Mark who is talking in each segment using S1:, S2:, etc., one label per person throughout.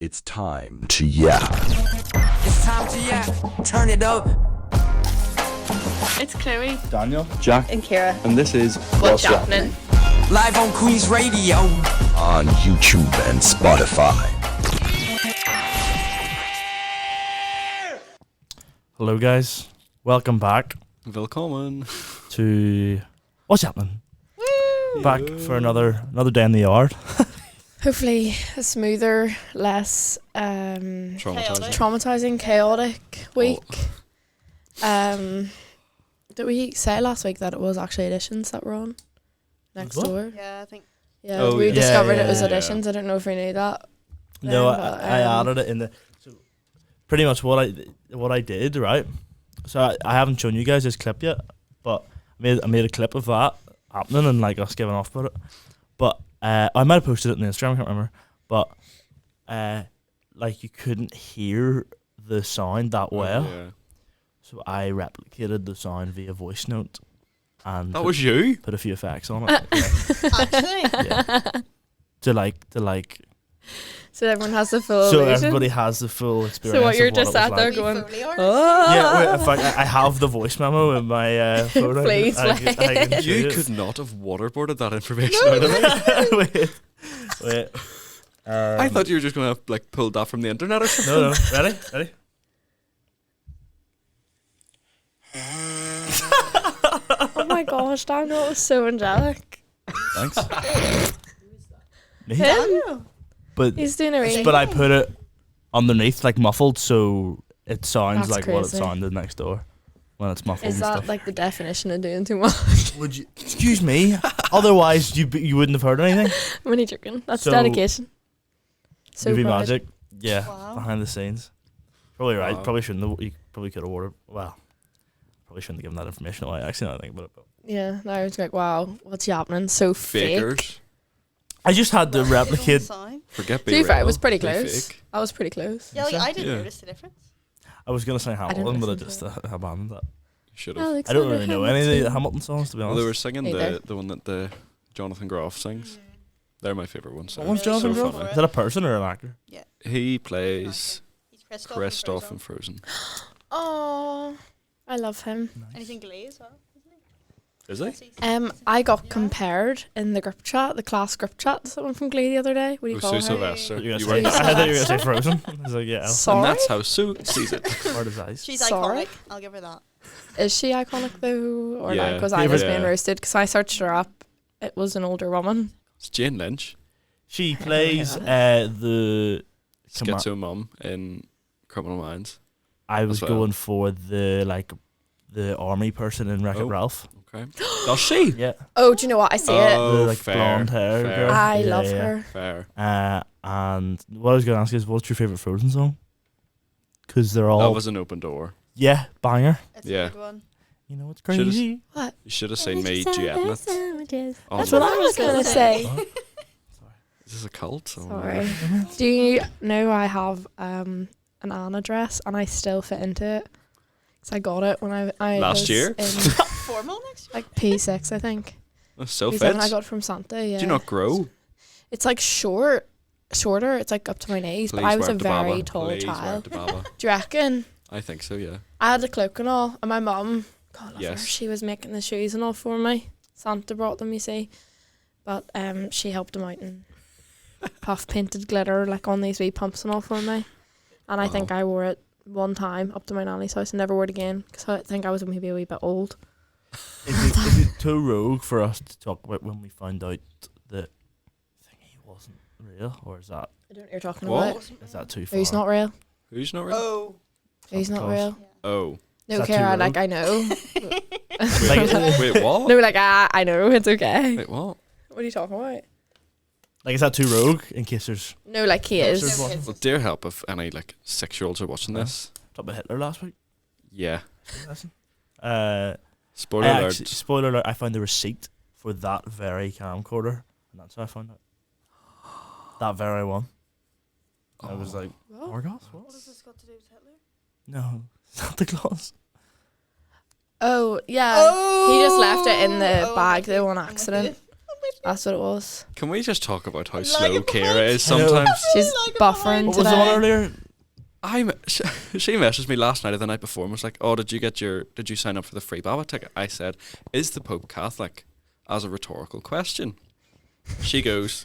S1: It's time to yap.
S2: It's time to yap. Turn it up.
S3: It's Chloe.
S4: Daniel,
S5: Jack,
S3: And Kira.
S5: and this is
S3: What's Yappenin?
S2: Live on Queen's Radio.
S1: On YouTube and Spotify.
S4: hello guys, welcome back
S5: Willkommen.
S4: to What's Yappenin? Back for another day in the yard.
S3: Hopefully a smoother, less traumatizing, chaotic week. Did we say last week that it was actually Editions that were on next
S4: What?
S3: door?
S6: Yeah, I think.
S3: Yeah,
S5: Oh,
S3: we
S5: yeah.
S3: discovered
S4: Yeah,
S3: it was
S4: yeah,
S3: Editions. I don't know if we knew that.
S4: No,
S3: then, but,
S4: I added it in the. So pretty much what I did, right? So I haven't shown you guys this clip yet, but I made a clip of that happening and like us giving off about it. But I might have posted it on Instagram, I can't remember. But like you couldn't hear the sound that well.
S5: Yeah.
S4: So I replicated the sound via voice note and
S5: That was you?
S4: put a few effects on it.
S6: Actually,
S4: Yeah. To like
S3: So everyone has the full
S4: so
S3: illusion.
S4: everybody has the full experience.
S3: So what you're
S4: of
S3: just
S4: it was
S3: sat there
S4: like.
S3: going,
S6: Foley artist.
S3: oh.
S4: Yeah, wait, in fact, I have the voice memo in my phone.
S3: Please
S4: I can show
S5: You
S4: it.
S5: could not have waterboarded that information out of me.
S4: wait.
S5: I thought you were just going to like pull that from the internet or something.
S4: No. Ready?
S3: Oh my gosh, Daniel was so angelic.
S4: Thanks. Me?
S3: Him?
S4: But
S3: He's doing a reading.
S4: but I put it underneath, like muffled, so it sounds
S3: That's
S4: like what it
S3: crazy.
S4: sounded next door when it's muffled.
S3: Is
S4: and
S3: that
S4: stuff.
S3: like the definition of doing too much?
S4: Would you? Excuse me. Otherwise, you wouldn't have heard anything.
S3: I'm only joking. That's
S4: So-
S3: dedication. So
S4: Movie
S3: proud.
S4: magic. Yeah,
S6: Wow.
S4: behind the scenes. Probably right.
S5: Wow.
S4: Probably shouldn't have. You probably could have ordered. Well, probably shouldn't have given that information away. Actually, now I think about it. But
S3: Yeah, I was like, wow, what's happening? So fake.
S5: Fakers.
S4: I just had to replicate.
S5: Forget
S3: To
S5: being
S3: be fair, it
S5: real.
S3: was pretty
S5: Be
S3: close.
S5: fake.
S3: I was pretty close.
S6: Yeah, like, I didn't
S5: Yeah.
S6: notice the difference.
S4: I was gonna say Hamilton, but I
S3: listen
S4: just
S3: to
S4: abandoned that.
S5: Should have.
S4: I don't really know any of the Hamilton songs, to be
S5: Well,
S4: honest.
S5: they were singing
S3: Neither.
S5: the one that the Jonathan Groff sings. They're my favourite ones.
S4: What one's
S5: So
S4: Jonathan Groff?
S5: funny.
S4: Is that a person or an actor?
S5: He plays
S6: He's Kristoff.
S5: Kristoff and Frozen.
S3: Oh, I love him.
S6: Anything Glee as well,
S5: Is he?
S6: isn't he?
S3: I got compared in the group chat, the class group chat, to someone from Glee the other day. What do you
S5: Oh,
S3: call
S5: Sue
S3: her?
S5: Sylvester.
S4: You
S5: You
S4: were
S5: were-
S4: I thought you were gonna say Frozen. I was like, yeah.
S3: Sorry?
S5: And that's how Sue sees it.
S4: Hard as ice.
S6: She's
S3: Sorry?
S6: iconic. I'll give her that.
S3: Is she iconic though, or
S5: Yeah.
S3: like was I just being
S5: Yeah.
S3: roasted? Because I searched her up. It was an older woman.
S5: It's Jane Lynch,
S4: She plays the.
S5: schizo mum in Criminal Minds.
S4: I was
S5: as well.
S4: going for the army person in Wreck-It
S5: Oh.
S4: Ralph.
S5: Okay. Does she?
S4: Yeah.
S3: Oh, do you know what? I see it.
S5: Oh,
S4: The, like,
S5: fair,
S4: blonde hair
S5: fair,
S4: girl.
S3: I
S4: Yeah,
S3: love
S4: yeah.
S3: her.
S5: Fair.
S4: And what I was going to ask is, what's your favorite Frozen song? Because they're all
S5: That was an open door.
S4: yeah, banger.
S6: It's
S5: Yeah.
S6: a good one.
S4: You know what's
S5: Should've-
S4: crazy?
S3: What?
S5: You should have seen me duetting it. Oh,
S3: That's
S5: no.
S3: what I was gonna say.
S5: Is this a cult? Or
S3: Sorry. Do you know I have an Anna dress and I still fit into it? Because I got it when I
S5: Last
S3: was
S5: year?
S3: in
S6: Formal next year.
S3: like P6, I think.
S5: That's so
S3: P7
S5: fit.
S3: I got it from Santa. Yeah.
S5: Do you not grow?
S3: It's like shorter. It's like up to my knees. But
S5: Please
S3: I was
S5: wear
S3: a
S5: the
S3: very
S5: baba.
S3: tall
S5: Please wear
S3: child.
S5: the baba.
S3: Do you reckon?
S5: I think so, yeah.
S3: I had a cloak and all, and my mum, God love her,
S5: Yes.
S3: she was making the shoes and all for me. Santa brought them, you see. But she helped them out and puff painted glitter like on these wee pumps and all for me. And I think I wore it one time up to my nanny's house and never wore it again because I think I was maybe a wee bit old.
S4: Is it too rogue for us to talk about when we found out that thingy wasn't real, or is that
S3: I don't know what you're talking
S5: What?
S3: about.
S4: is that too far?
S3: Who's not real?
S5: Who's not real?
S6: Oh.
S3: Who's not
S4: Claus?
S3: real?
S5: Oh.
S3: No,
S4: Is that too
S3: Kara,
S4: rogue?
S3: like I know.
S5: Wait, what?
S3: No, like I know, it's okay.
S5: Wait, what?
S3: What are you talking about?
S4: Like, is that too rogue? In case there's
S3: No, like he
S4: There's
S3: is.
S4: one.
S5: Well, dear help if any like 6-year-olds are watching this.
S4: talked about Hitler last week.
S5: Yeah.
S4: Listen.
S5: Spoiler
S4: I
S5: alert.
S4: actually, spoiler alert! I found the receipt for that very camcorder, and that's how I found it. That very one. I was like, Argos? What?
S6: What has this got to do with Hitler?
S4: No, Santa Claus.
S3: Oh yeah, he just left it in the bag though on accident. That's what it was.
S5: Can we just talk about how
S6: Like
S5: slow
S6: a
S5: Kira is
S4: I know.
S5: sometimes?
S3: She's
S6: like a
S3: buffering
S4: What was the one
S3: today.
S4: earlier?
S5: She messaged me last night or the night before and was like, "Oh, did you sign up for the free Baba ticket?" I said, "Is the Pope Catholic?" as a rhetorical question. She goes,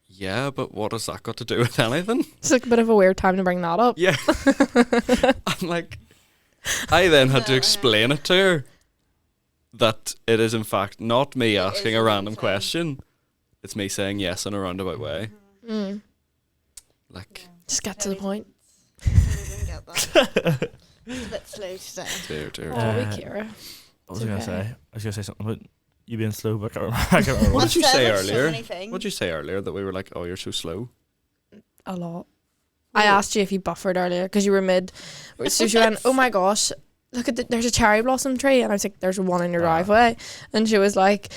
S5: "Yeah, but what has that got to do with anything?"
S3: It's like a bit of a weird time to bring that up.
S5: Yeah. I'm like, I then had to explain it to her that it is in fact not me asking a random question. It's me saying yes in a roundabout way.
S3: Mm.
S5: Like,
S3: Just get to the point.
S6: I didn't get that. It's a bit slow today.
S5: dear.
S3: Oh, we
S4: Uh,
S3: Kira.
S4: What was
S3: It's
S4: I gonna
S3: okay.
S4: say? I was gonna say something about you being slow, but I can't remember. I can't remember.
S5: What did you
S6: I've
S5: say
S6: said so
S5: earlier?
S6: many things.
S5: What did you say earlier that we were like, "Oh, you're so slow"?
S3: A lot. I asked you if you buffered earlier because you were mid. So she went, "Oh my gosh, look at there's a cherry blossom tree," and I was like, "There's one in your driveway," and she was like,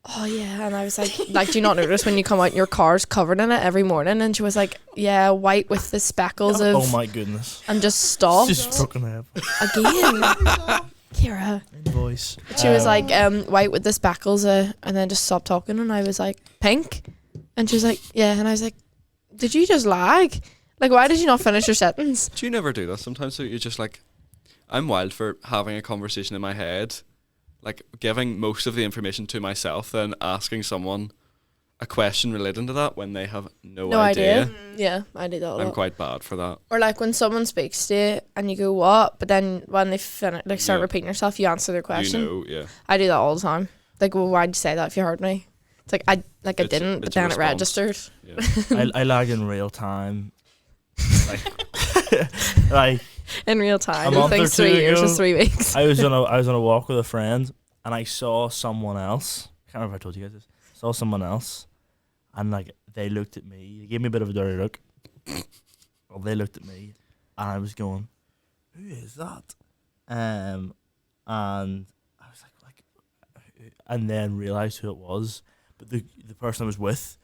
S3: "Oh yeah," and I was like, "Do you not notice when you come out and your car's covered in it every morning?" And she was like, "Yeah, white with the speckles of,"
S4: Oh my goodness!
S3: and just stop
S4: Just broken up.
S3: again, Kira.
S4: Voice.
S3: She was like, "White with the speckles," and then just stopped talking, and I was like, "Pink," and she was like, "Yeah," and I was like, "Did you just lag? Like, why did you not finish your sentence?"
S5: Do you never do that sometimes? So you're just like, I'm wild for having a conversation in my head, like giving most of the information to myself, then asking someone a question relating to that when they have no idea.
S3: Yeah, I do that a
S5: I'm
S3: lot.
S5: quite bad for that.
S3: Or like when someone speaks to you and you go, "What?" but then when they finish, like start
S5: Yeah.
S3: repeating yourself, you answer their question.
S5: You know, yeah.
S3: I do that all the time. Like, well, why'd you say that if you heard me? It's like I
S5: It's-
S3: didn't, but
S5: it's a
S3: then it
S5: response.
S3: registered.
S5: Yeah.
S4: I lag in real time. Like
S3: In real time,
S4: A
S3: he
S4: month or
S3: thinks
S4: 2
S3: 3 years
S4: ago,
S3: is 3 weeks.
S4: I was on a walk with a friend and I saw someone else. I can't remember if I told you guys this. Saw someone else and like they looked at me. They gave me a bit of a dirty look. Well, they looked at me and I was going, "Who is that?" And I was like, and then realised who it was. But the person I was with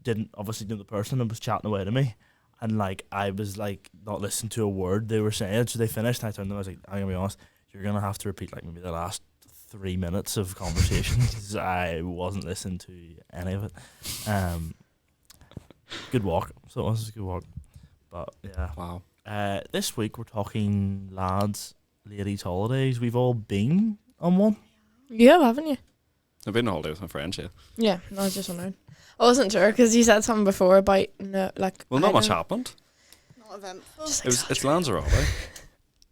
S4: didn't obviously know the person and was chatting away to me. And like I was like not listening to a word they were saying, so they finished. And I turned to them, I was like, "I'm gonna be honest, you're gonna have to repeat like maybe the last 3 minutes of conversation." 'Cause I wasn't listening to any of it. Good walk. So it was a good walk. But yeah.
S5: Wow.
S4: This week we're talking lads, ladies holidays. We've all been on one.
S3: You have, haven't you?
S5: I've been on holiday with my friends, yeah.
S3: Yeah, I was just wondering. I wasn't sure because you said something before about no, like.
S5: Well,
S3: I
S5: not much
S3: don't-
S5: happened.
S6: Not eventful.
S3: Just
S5: It's Lanzarote,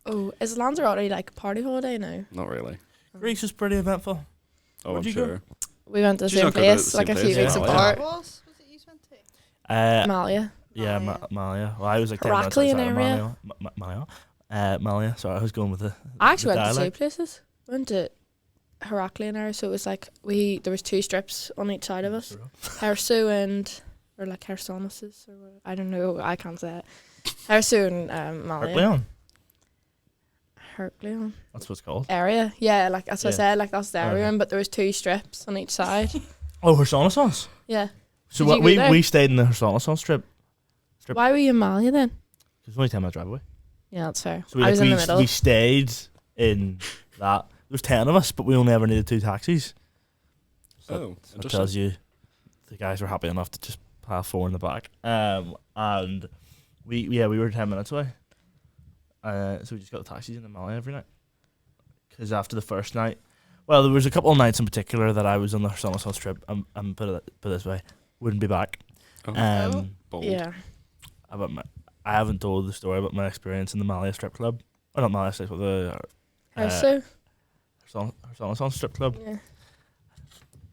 S3: Oh, is Lanzarote like a party holiday now?
S5: not really.
S4: Greece was pretty eventful.
S5: Oh,
S4: Where'd
S5: I'm
S4: you go?
S5: sure.
S3: We went to the
S5: She's
S3: same
S5: not gonna go to
S3: place
S5: the
S3: like
S5: same
S3: a few
S5: place,
S3: weeks
S5: yeah.
S3: apart.
S6: Was it you went to?
S3: Malia.
S4: Yeah,
S6: Malia.
S4: Malia. Well, I was like 10 minutes
S3: Heraclean
S4: outside of
S3: area.
S4: Malia. Malia. Sorry, I was going with the.
S3: I actually
S4: the
S3: went to two
S4: dialect.
S3: places. Went to Heraclean area, so it was like there was 2 strips on each side of us. Hersu and or like Hersonesus or what, I don't know. I can't say it. Hersu and Malia.
S4: Heracleon.
S3: Heraclean
S4: That's what it's called.
S3: area. Yeah, like as I
S4: Yeah.
S3: said, like that's the area,
S4: Okay.
S3: but there was 2 strips on each side.
S4: Oh, Hersonesos.
S3: Yeah.
S4: So
S3: Did you go
S4: we
S3: there?
S4: we stayed in the Hersonesos strip.
S3: Why were you in Malia then?
S4: It's only 10-minute drive away.
S3: Yeah, that's fair.
S4: So we,
S3: I was in the middle.
S4: we stayed in that. There was 10 of us, but we only ever needed 2 taxis. So
S5: Oh,
S4: that
S5: interesting.
S4: tells you the guys were happy enough to just have 4 in the back. And we were 10 minutes away. So we just got the taxis in the Malia every night. Because after the first night, well, there was a couple of nights in particular that I was on the Hersonesos trip. And put it this way, wouldn't be back.
S5: Oh, bold.
S3: Yeah.
S4: I haven't told the story about my experience in the Malia strip club. Or not Malia strip club, the
S3: Hersu.
S4: Hersonesos strip club.
S3: Yeah.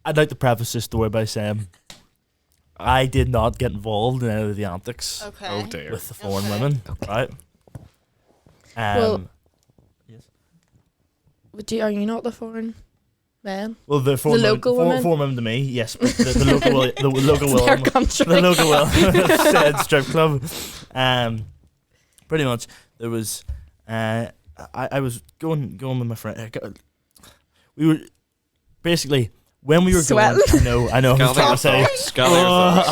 S4: I'd like to preface this story by saying I did not get involved in any of the antics
S6: Okay.
S5: Oh, dear.
S4: with the foreign
S6: Okay.
S4: women, right?
S3: Well-
S4: Yes.
S3: Are you not the foreign man?
S4: Well, the foreign
S3: local
S4: women,
S3: women?
S4: foreign women to me, yes, but the local the local
S3: It's their
S4: women,
S3: country.
S4: the local said strip club. Pretty much there was. I was going with my friend. We were basically when we were
S3: Sweating?
S4: going. I know. I was trying to say. Oh,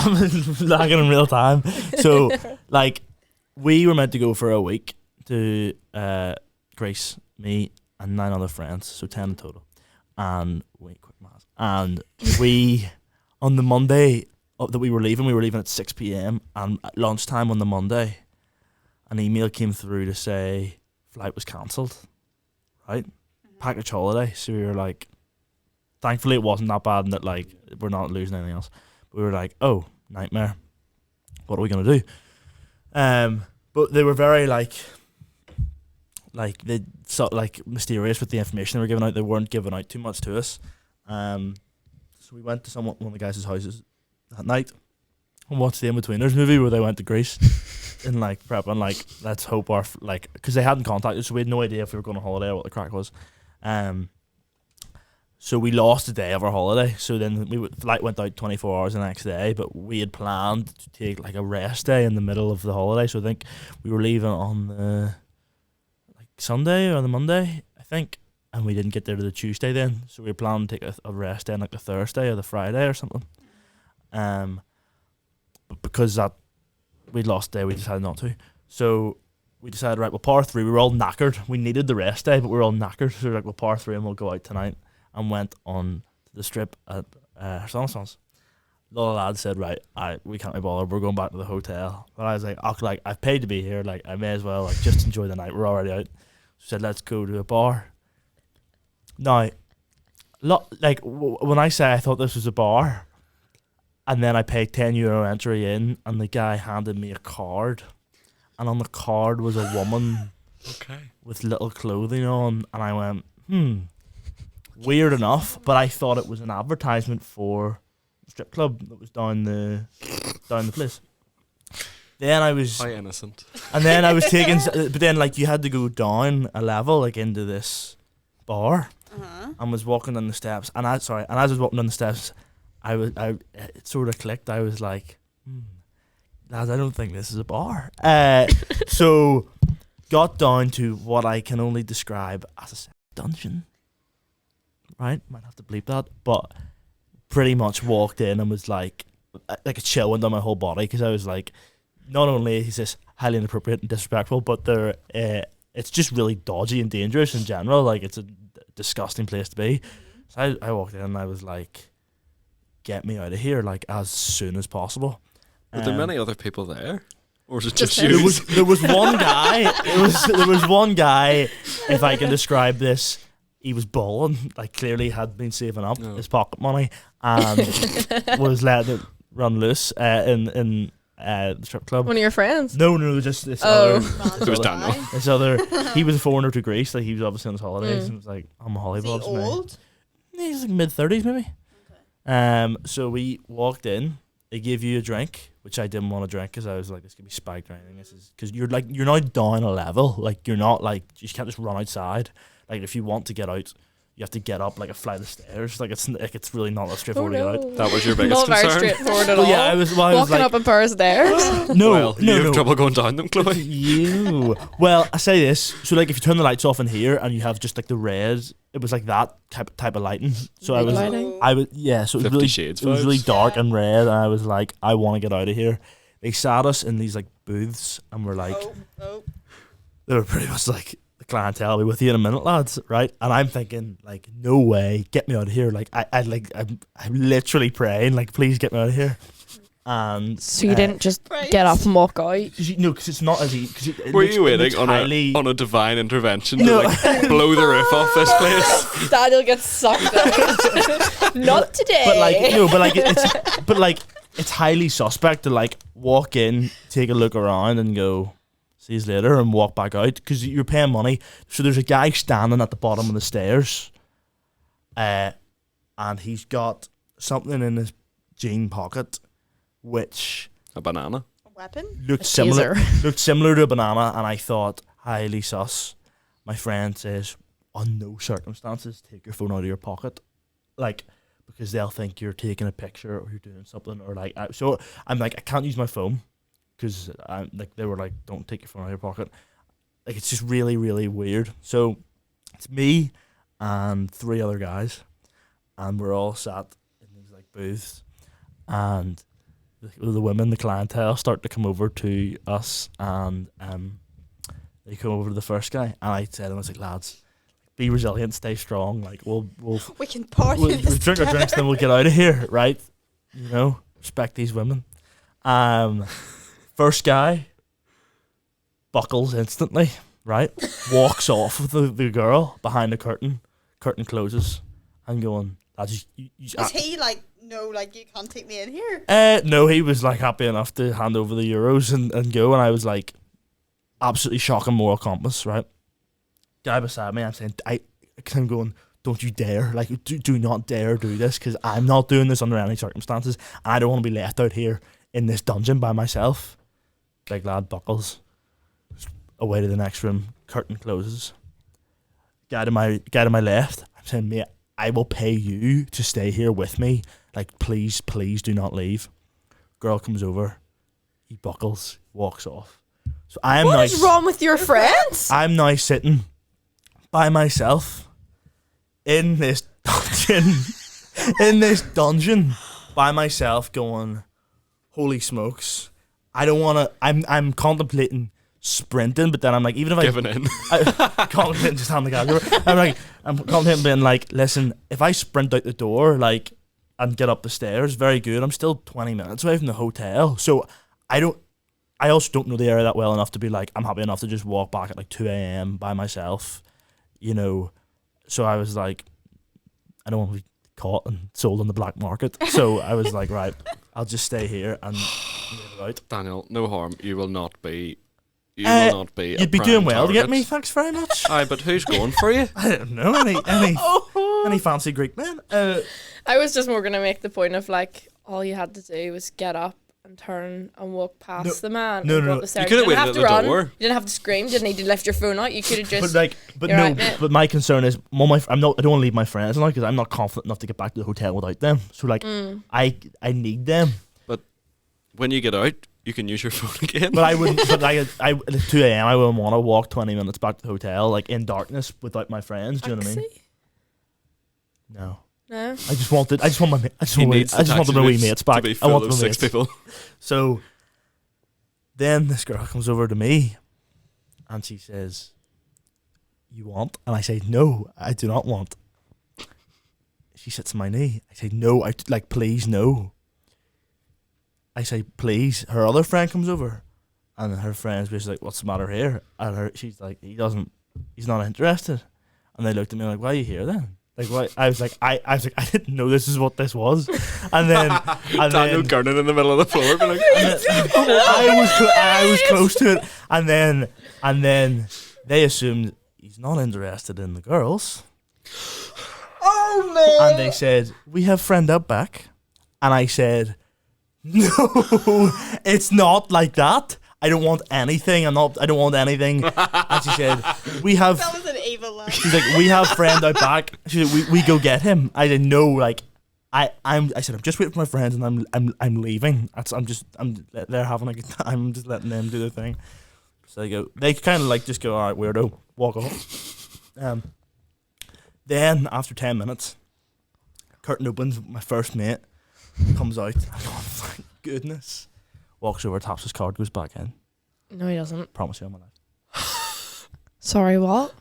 S4: I'm lagging in real time. So, like, we were meant to go for a week to Greece, me and 9 other friends, so 10 in total. And wait, quick maths. and we on the Monday that we were leaving at 6 p.m. and at lunchtime on the Monday, an email came through to say flight was cancelled. Right, package holiday. So we were like, thankfully it wasn't that bad, and that like we're not losing anything else. But we were like, oh, nightmare. What are we gonna do? But they were very like they sort like mysterious with the information they were giving out. They weren't giving out too much to us. So we went to one of the guys' houses that night and watched the In-Betweeners movie where they went to Greece and like prep and like let's hope our because they hadn't contacted us, so we had no idea if we were going on holiday or what the crack was. So we lost a day of our holiday. So then flight went out 24 hours the next day, but we had planned to take like a rest day in the middle of the holiday. So I think we were leaving on the like Sunday or the Monday, I think, and we didn't get there to the Tuesday then. So we were planning to take a rest day on like the Thursday or the Friday or something. But because that we'd lost a day, we decided not to. So we decided, right, we'll power through. We were all knackered. We needed the rest day, but we were all knackered. So we were like, we'll power through and we'll go out tonight. And went on to the strip at Renaissance. A lot of lads said, right, we can't be bothered, we're going back to the hotel. But I was like, I've paid to be here, like I may as well like just enjoy the night, we're already out. So said, let's go to a bar. Now, when I say I thought this was a bar, and then I paid €10 entry in, and the guy handed me a card, and on the card was a woman with little clothing on, and I went, weird enough, but I thought it was an advertisement for a strip club that was down the place. Then I was
S5: How innocent.
S4: and then I was taking, but then like you had to go down a level like into this bar, and was walking down the steps, and as I was walking down the steps, it sort of clicked. I was like, lads, I don't think this is a bar. So got down to what I can only describe as a dungeon. Right, might have to bleep that, but pretty much walked in and was like a chill went down my whole body, because I was like, not only is this highly inappropriate and disrespectful, but it's just really dodgy and dangerous in general. Like, it's a disgusting place to be. So I walked in and I was like, get me out of here, like as soon as possible.
S5: Were there many other people there, or was it
S3: Just
S5: just
S3: him.
S5: you?
S4: There was one guy. There was one guy. If I can describe this, he was balling. Like, clearly had been saving up his pocket money and was letting it run loose in the strip club.
S3: One of your friends?
S4: No, just this
S3: Oh.
S4: other.
S5: It was Daniel.
S4: This other. He was a foreigner to Greece. Like, he was obviously on his holidays and was like, I'm a
S6: Is he
S4: Hollybobs.
S6: old?
S4: He's like mid-30s maybe. So we walked in. They gave you a drink, which I didn't want to drink because I was like, this could be spiked or anything. This is because you're now down a level. Like, you're not like, you can't just run outside. Like, if you want to get out, you have to get up like a flight of stairs. Like, it's really not that straightforward to get out.
S5: That was your biggest
S3: Not very
S5: concern?
S3: straightforward at
S4: Well,
S3: all.
S4: yeah, I was
S3: Walking
S4: like,
S3: up a pair of stairs.
S4: no,
S5: You have trouble going down them, Chloe?
S4: You. Well, I say this. So, like, if you turn the lights off in here and you have just like the red, it was like that type of lighting. So
S3: Red lighting?
S4: So it was
S5: 50
S4: really,
S5: Shades
S4: it was really
S5: vibes.
S4: dark and red, and I was like, I want to get out of here. They sat us in these like booths, and we're like, they were pretty much like, the clientele will be with you in a minute, lads, right? And I'm thinking, like, no way, get me out of here. Like, I'm literally praying, like, please get me out of here. And
S3: So you didn't just
S6: Right.
S3: get up and walk out?
S4: no, because it's not as easy.
S5: Were you waiting on a divine intervention to
S4: No.
S5: like blow the roof off this place?
S3: Daniel gets sucked out. Not today.
S4: But like it's highly suspect to like walk in, take a look around, and go, see you later, and walk back out, because you're paying money. So there's a guy standing at the bottom of the stairs, and he's got something in his jean pocket, which
S5: A banana.
S6: A weapon?
S4: looked
S3: A
S4: similar
S3: taser.
S4: looked similar to a banana, and I thought, highly sus. My friend says, on no circumstances take your phone out of your pocket, like, because they'll think you're taking a picture or you're doing something, or like, so I'm like, I can't use my phone, because like, they were like, don't take your phone out of your pocket. Like, it's just really, really weird. So it's me and 3 other guys, and we're all sat in these like booths, and the women, the clientele, start to come over to us, and they come over to the first guy, and I said, I was like, lads, be resilient, stay strong. Like we'll
S6: We can party
S4: we'll
S6: this
S4: drink our
S6: together.
S4: drinks, then we'll get out of here, right? You know, respect these women. First guy buckles instantly, right? Walks off with the girl behind the curtain. Curtain closes. I'm going, lads,
S6: Was he like, no, like, you can't take me in here?
S4: no, he was like happy enough to hand over the euros and go, and I was like, absolutely shocking moral compass, right? Guy beside me, I'm going, don't you dare, like, do not dare do this, because I'm not doing this under any circumstances, and I don't want to be left out here in this dungeon by myself. Big lad buckles away to the next room. Curtain closes. Guy to my left, I'm saying, mate, I will pay you to stay here with me. Like, please do not leave. Girl comes over. He buckles, walks off. So I am
S3: What
S4: now
S3: is wrong with your friends?
S4: I'm now sitting by myself in this dungeon, by myself, going, holy smokes! I don't want to. I'm contemplating sprinting, but then I'm like, even if
S5: Giving in.
S4: I contemplating just having the guy over. I'm contemplating being like, listen, if I sprint out the door, like, and get up the stairs, very good. I'm still 20 minutes away from the hotel, so I also don't know the area that well enough to be like, I'm happy enough to just walk back at like 2 a.m. by myself, you know. So I was like, I don't want to be caught and sold on the black market. So I was like, right, I'll just stay here and live it out.
S5: Daniel, no harm. You will not be. You will not be.
S4: You'd be doing well to get me. Thanks very much.
S5: Aye, but who's going for you?
S4: I don't know any fancy Greek men.
S3: I was just more going to make the point of, like, all you had to do was get up and turn and walk past the man.
S4: No,
S3: and go
S4: no,
S3: up the stairs.
S5: you could have
S3: didn't
S5: waited
S3: have
S5: at
S3: to
S5: the
S3: run.
S5: door.
S3: You didn't have to scream. You didn't need to lift your phone out. You could have just.
S4: But
S3: You're
S4: no,
S3: right, mate.
S4: but my concern is, I don't want to leave my friends now because I'm not confident enough to get back to the hotel without them. So like, I need them.
S5: But when you get out, you can use your phone again.
S4: But I wouldn't. But I at 2 a.m. I wouldn't want to walk 20 minutes back to the hotel like in darkness without my friends. Do you know what I mean?
S3: Taxi?
S4: No.
S3: No.
S4: I just want my
S5: He needs the
S4: wanted my wee
S5: taxi
S4: mates back.
S5: to be
S4: I
S5: full
S4: want
S5: of
S4: my
S5: 6
S4: mates.
S5: people.
S4: So then this girl comes over to me and she says, "You want?" And I say, "No, I do not want." She sits on my knee. I say, "No, please, no." I say, "Please." Her other friend comes over and her friend's basically like, "What's the matter here?" And she's like, he's not interested. And they looked at me like, "Why are you here then?" Like, why? I was like, I didn't know this is what this was. And then
S5: Daniel Gurnan in the middle of the floor. Be like,
S4: I was close to it, and then they assumed he's not interested in the girls,
S6: Oh, man.
S4: and they said, "We have friend up back," and I said, "No, it's not like that. I don't want anything. I don't want anything." And she said, "We have."
S6: That was an evil laugh.
S4: She's like, "We have friend out back." She's like, we go get him. I didn't know, like, I said, "I'm just waiting for my friends and I'm leaving." They're having a good time. I'm just letting them do their thing. So they kind of like just go, "All right, weirdo, walk off." Then after 10 minutes, curtain opens. My first mate comes out. I'm going, thank goodness. Walks over, taps his card, goes back in.
S3: No, he doesn't.
S4: Promise you on my life.
S3: Sorry, what?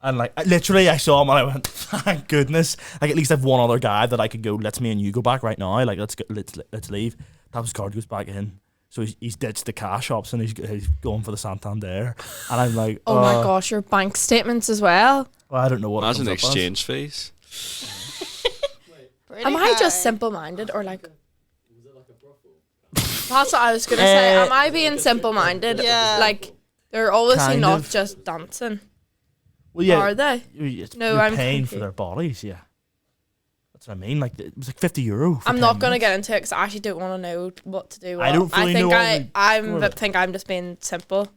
S4: And like, I saw him and I went, thank goodness. Like, at least I have one other guy that I could go, let's me and you go back right now. Like, let's leave. Taps his card, goes back in. So he's ditched the cash shops and he's going for the Santander. And I'm like,
S3: Oh my gosh, your bank statements as well.
S4: Well, I don't know what.
S5: imagine the
S4: it comes up as.
S5: exchange fees.
S6: Pretty
S3: Am I just
S6: high.
S3: simple-minded or like? That's what I was gonna say. Am I being simple-minded?
S6: Yeah.
S3: Like they're obviously
S4: Kind
S3: not
S4: of.
S3: just dancing,
S4: Well, yeah,
S3: are they? No,
S4: you're
S3: I'm
S4: paying for
S3: confused.
S4: their bodies. Yeah, that's what I mean. Like, it was like €50. For
S3: I'm
S4: 10
S3: not gonna
S4: minutes.
S3: get into it because I actually don't want to know what to do.
S4: I don't fully
S3: think
S4: know
S3: I
S4: what we-
S3: think I'm just being simple.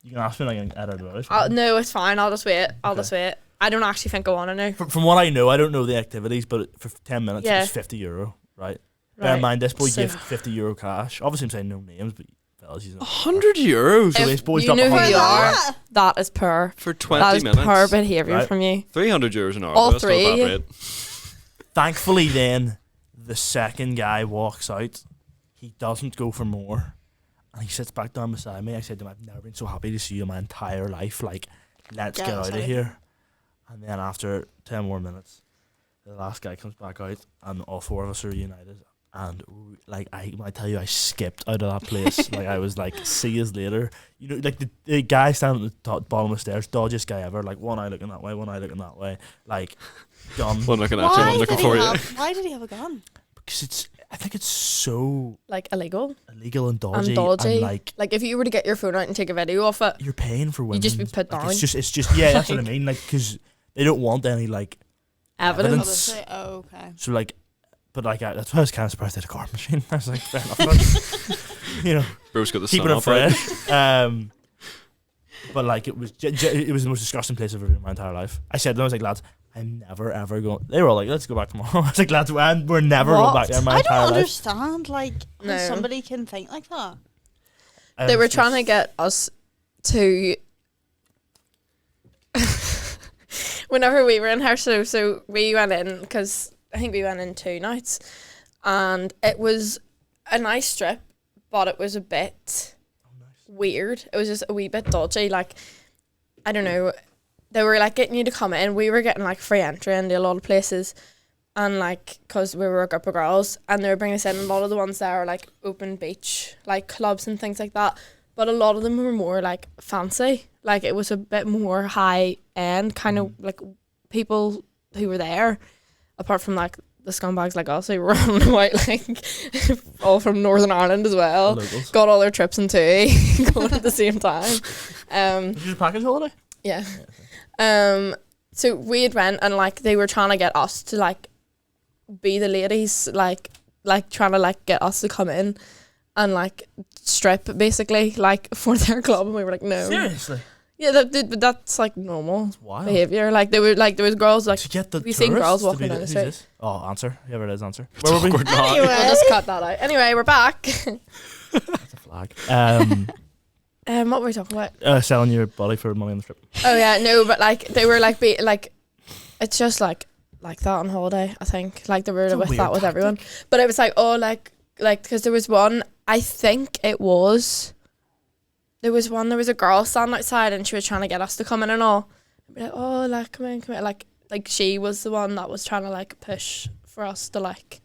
S4: You can ask me and I can edit it out.
S3: No, it's fine. I'll just wait. I'll
S4: Okay.
S3: just wait. I don't actually think I want to know.
S4: From what I know, I don't know the activities, but for 10 minutes,
S3: Yeah.
S4: it was €50, right? Bear in
S3: Right.
S4: mind, this boy
S3: So-
S4: gave €50 cash. Obviously, I'm saying no names, but fellas, you know.
S5: €100
S4: So
S3: If
S4: this boy's
S3: you
S4: dropped
S3: know who you
S4: 100
S3: are,
S6: Yeah.
S3: that is poor.
S5: for
S3: That
S5: 20
S3: is
S5: minutes.
S3: poor behaviour
S4: Right.
S3: from you.
S5: €300 an hour.
S3: All
S5: That's not a bad
S3: three.
S5: rate.
S4: Thankfully, then, the second guy walks out. He doesn't go for more. And he sits back down beside me. I said to him, I've never been so happy to see you in my entire life. Like, let's
S6: Get
S4: get
S6: us
S4: out
S6: out
S4: of
S6: of
S4: here. And then after 10 more minutes, the last guy comes back out, and all 4 of us are reunited. And like I tell you, I skipped out of that place. Like I was like, see you later. You know, like the guy standing at the bottom of the stairs, dodgiest guy ever. Like one eye looking that way, one eye looking that way. Like gun.
S5: One looking at you, one looking for you.
S6: Why did he have a gun?
S4: Because I think it's so
S3: Like illegal
S4: and dodgy.
S3: and dodgy.
S4: And
S3: like if you were to get your phone out and take a video of it,
S4: you're paying for women.
S3: you'd just be put
S4: like,
S3: down.
S4: It's just yeah, that's what I mean. Like because they don't want any like
S3: Evidence.
S6: Obviously. Oh, okay.
S4: so like. But like that's why I was kind of surprised at a card machine. I was like, fair enough, like, you know,
S5: Bro's got the
S4: keeping
S5: sun
S4: it
S5: up, right?
S4: fresh. But like it was it was the most disgusting place I've ever been in my entire life. I said to them, I was like, lads, I'm never ever going. They were all like, let's go back tomorrow. I was like, lads, we're never going back there in my
S6: I
S4: entire
S6: don't
S4: life.
S6: understand, like,
S3: No.
S6: how somebody can think like that.
S3: They were trying to get us to. Whenever we were in her, so we went in because I think we went in 2 nights, and it was a nice trip, but it was a bit weird. It was just a wee bit dodgy. Like, I don't know, they were like getting you to come in. We were getting like free entry into a lot of places, and like because we were a group of girls, and they were bringing us in. A lot of the ones there are like open beach, like clubs and things like that. But a lot of them were more like fancy. Like it was a bit more high end, kind of like people who were there. Apart from like the scumbags like us who were running away, like all from Northern Ireland as well.
S4: Locals.
S3: Got all their trips in TUI going at the same time.
S4: Did you package holiday?
S3: Yeah. So we had went and like they were trying to get us to like be the ladies, like trying to like get us to come in and like strip basically like for their club, and we were like, no.
S4: Seriously?
S3: Yeah, but that's like normal
S4: Wild.
S3: behaviour. Like there was girls like
S4: To get the
S3: we seen girls
S4: tourists to
S3: walking
S4: be
S3: down the
S4: who's
S3: street.
S4: this? Oh, answer. Whoever it is, answer.
S5: It's
S4: Where were we?
S5: awkward now.
S6: Anyway.
S3: We'll just cut that out. Anyway, we're back.
S4: That's a flag.
S3: What were we talking about?
S4: Selling your body for money on the strip.
S3: Oh yeah, no, but like they were like like it's just like that on holiday. I think like they were
S4: It's a
S3: with
S4: weird
S3: that with
S4: tactic.
S3: everyone, but it was like like because there was one. I think it was. There was a girl standing outside and she was trying to get us to come in and all. I'd be like, oh, like come in. Like she was the one that was trying to like push for us to like.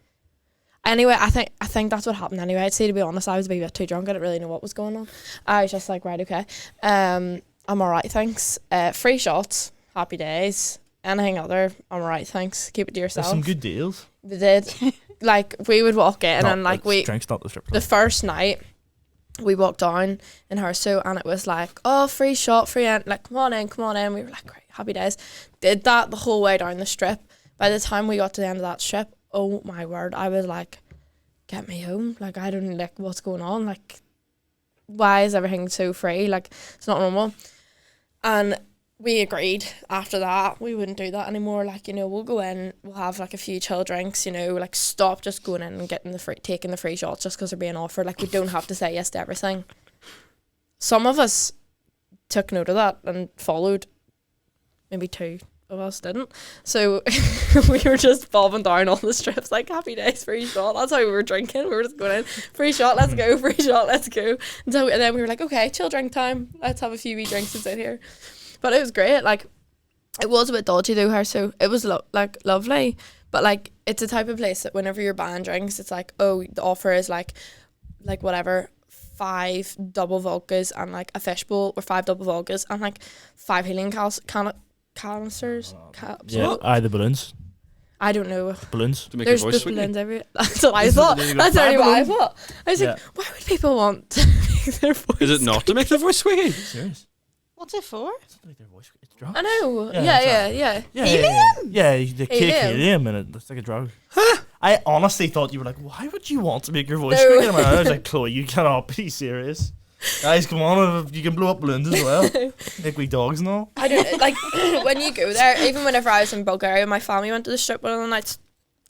S3: Anyway, I think that's what happened. Anyway, I'd say to be honest, I was a bit too drunk. I didn't really know what was going on. I was just like, right, okay. I'm alright, thanks. Free shots, happy days. Anything other, I'm alright, thanks. Keep it to
S4: There's
S3: yourself.
S4: some good deals.
S3: They did. Like we would walk in and like we
S4: drinks, not the strip.
S3: the first night we walked down in Herso and it was like, oh, free shot, free end, like come on in. We were like, great, happy days. Did that the whole way down the strip. By the time we got to the end of that strip, oh my word, I was like, get me home. Like I don't like what's going on. Like why is everything so free? Like it's not normal. And we agreed after that we wouldn't do that anymore. Like, you know, we'll go in, we'll have like a few chill drinks, you know, like stop just going in and taking the free shots just because they're being offered. Like we don't have to say yes to everything. Some of us took note of that and followed. Maybe 2 of us didn't. So we were just bobbing down all the strips like happy days, free shot. That's how we were drinking. We were just going in, free shot, let's go, free shot, let's go. And then we were like, okay, chill drink time. Let's have a few wee drinks and sit here. But it was great. Like it was a bit dodgy though, so it was like lovely. But like it's a type of place that whenever you're buying drinks, it's like, oh, the offer is like whatever, 5 double vodkas and like a fishbowl, or 5 double vodkas and like 5 helium canisters.
S4: Yeah, the balloons.
S3: I don't know.
S4: Balloons.
S5: To make
S3: There's
S5: your voice
S3: just
S5: sweet.
S3: balloons everywhere. That's what I thought.
S4: you got
S3: That's
S4: 5
S3: only what I
S4: balloons?
S3: thought. I was
S4: Yeah.
S3: like, why would people want to make their voice?
S5: Is it not to make the voice squeaky?
S4: Serious?
S6: What's it for?
S4: It's not like their voice. It's drugs.
S3: I know.
S4: Yeah,
S3: Yeah,
S4: it's
S3: yeah.
S4: Yeah, the cake
S3: Helium?
S4: helium and it's like a drug. I honestly thought you were like, why would you want to make your voice
S3: No.
S4: squeaky? And I was like, Chloe, you cannot be serious. Guys, come on, you can blow up balloons as well. Like wee dogs and all.
S3: I don't like when you go there. Even whenever I was in Bulgaria, my family went to the strip one of the nights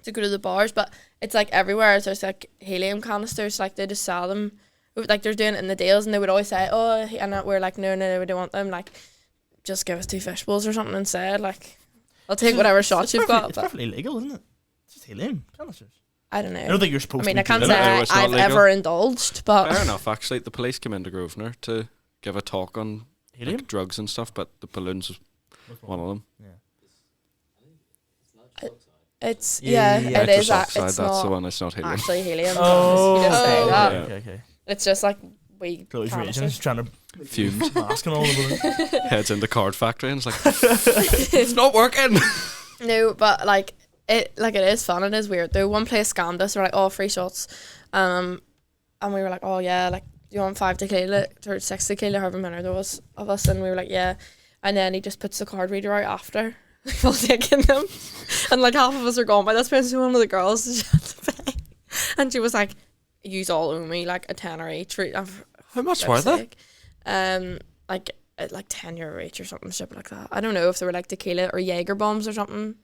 S3: to go to the bars. But it's like everywhere there's like helium canisters. Like they just sell them. Like they're doing it in the deals, and they would always say, "Oh," and we're like, "No, we don't want them." Like, just give us 2 fish bowls or something instead. Like, I'll take whatever shots you've got.
S4: It's
S3: But
S4: perfectly legal, isn't it? It's just helium canisters.
S3: I don't know.
S4: I don't think you're supposed
S3: I mean,
S4: to.
S3: I can't
S5: doing
S3: say
S5: it. No, it's not
S3: I've
S5: legal.
S3: ever indulged, but
S5: Fair enough, actually. The police came into Grosvenor to give a talk on
S4: helium.
S5: like, drugs and stuff, but the balloons was one of them.
S4: Yeah.
S3: It's
S4: Yeah,
S3: it
S5: Nitrous
S3: is.
S5: oxide,
S3: It's
S5: that's the
S3: not
S5: one. It's not helium.
S3: actually helium.
S4: Oh,
S3: You just say that.
S4: okay.
S3: It's just like we.
S4: Chloe's
S3: canister.
S4: reagents trying to
S5: Fumed.
S4: mask and all the balloons.
S5: Heads in the card factory and it's like, it's not working.
S3: No, but like it is fun. It is weird though. One place scammed us. We're like, oh, free shots, and we were like, oh yeah, like do you want 5 tequila or 6 tequila, however many there was of us, and we were like, yeah, and then he just puts the card reader out after we've all taken them, and like half of us are gone by this point. So one of the girls just had to pay, and she was like, "Use all owe me like a tenner each."
S5: How much were they?
S3: Like €10 each or something stupid like that. I don't know if they were like tequila or Jaeger bombs or something,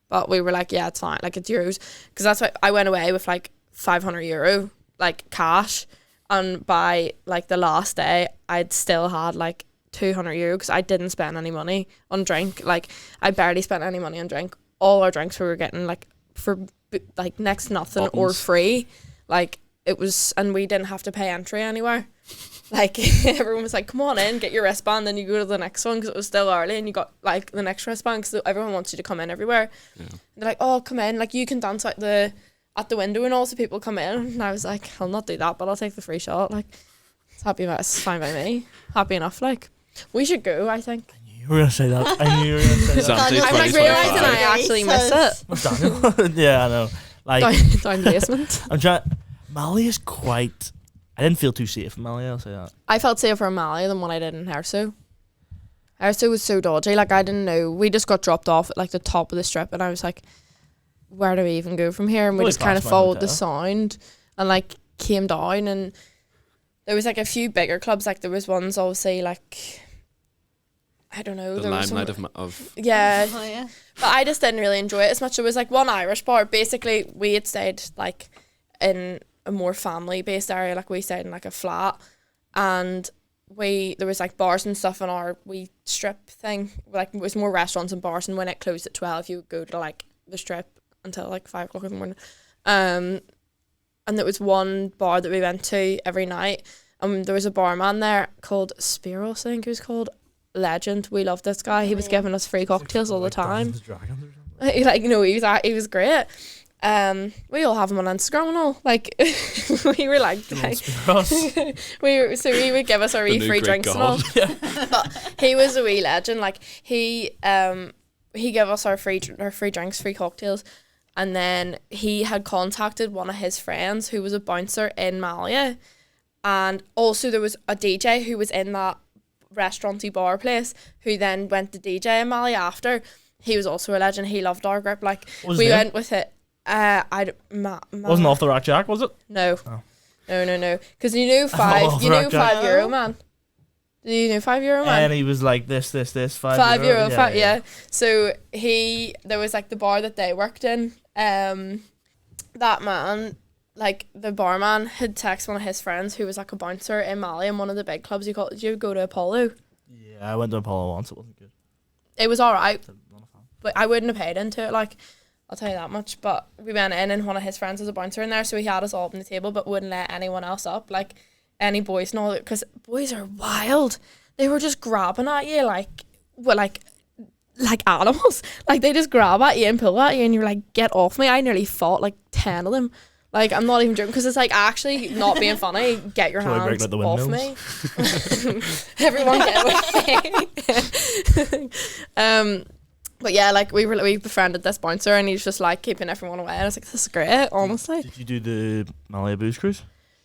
S3: but we were like, yeah, it's fine, like it's euros, because that's why I went away with like €500 like cash, and by like the last day I'd still had like €200 because I didn't spend any money on drink. Like I barely spent any money on drink. All our drinks we were getting like for like next to nothing or
S5: Buttons.
S3: free. Like it was, and we didn't have to pay entry anywhere. Like everyone was like, come on in, get your wristband, then you go to the next one, because it was still early, and you got like the next wristband because everyone wants you to come in everywhere.
S5: Yeah.
S3: And they're like, oh, come in, like you can dance at the window and all, so people come in. And I was like, I'll not do that, but I'll take the free shot. Like it's fine by me. Happy enough. Like we should go, I think.
S4: You were gonna say that. I knew you were gonna say that.
S5: Zante
S3: I'm like
S5: 2025.
S3: realising I actually miss it.
S4: What's Daniel? Yeah, I know. Like
S3: Down the basement.
S4: I'm trying. Mali is quite. I didn't feel too safe in Mali. I'll say that.
S3: I felt safer in Mali than what I did in Herso. Herso was so dodgy. Like I didn't know. We just got dropped off at like the top of the strip, and I was like, where do we even go from here? And we
S4: Really
S3: just kind of
S4: past my
S3: followed the
S4: hotel.
S3: sound and like came down, and there was like a few bigger clubs. Like there was ones obviously like, I don't know.
S5: The
S3: there was
S5: limelight
S3: some,
S5: of
S3: yeah.
S6: Oh, yeah.
S3: But I just didn't really enjoy it as much. There was like one Irish bar. Basically, we had stayed like in a more family based area. Like we stayed in like a flat, and there was like bars and stuff in our wee strip thing. Like it was more restaurants and bars, and when it closed at 12, you would go to like the strip until like 5 o'clock in the morning. And there was one bar that we went to every night. There was a barman there called Spiros, I think he was called. Legend. We loved this guy. He was giving us free cocktails all the time. He was great. We all have him on Instagram and all. Like we were like he would give us our
S5: The
S3: wee
S5: new
S3: free
S5: great
S3: drinks and all.
S5: god.
S3: But he was a wee legend. Like he gave us our free drinks, free cocktails, and then he had contacted one of his friends who was a bouncer in Malia, and also there was a DJ who was in that restauranty bar place who then went to DJ in Mali after. He was also a legend. He loved our group. Like
S4: What was
S3: we
S4: his name?
S3: went with it.
S4: Wasn't Off the Rack Jack, was it?
S3: No.
S4: Oh.
S3: No. Because you knew five.
S4: Off
S3: You
S4: the
S3: knew
S4: Rack Jack.
S3: €5, man. Do you know €5, man?
S4: And he was like this, €5.
S3: €5, yeah. So there was like the bar that they worked in. That man, like the barman, had texted one of his friends who was like a bouncer in Mali in one of the big clubs. Did you go to Apollo?
S4: Yeah, I went to Apollo once. It wasn't good.
S3: It was alright,
S4: Not a fan.
S3: but I wouldn't have paid into it. Like, I'll tell you that much. But we went in, and one of his friends was a bouncer in there, so he had us all up on the table, but wouldn't let anyone else up. Like any boys and all, because boys are wild. They were just grabbing at you like animals. Like they just grab at you and pull at you, and you're like, get off me. I nearly fought like 10 of them. Like I'm not even joking, because it's like actually not being funny. Get your
S4: Probably
S3: hands
S4: breaking out the
S3: off me.
S4: windmills.
S3: Everyone get away. But yeah, like we befriended this bouncer, and he's just like keeping everyone away. And I was like, this is great, honestly.
S4: Did you do the Malaya Booze Cruise?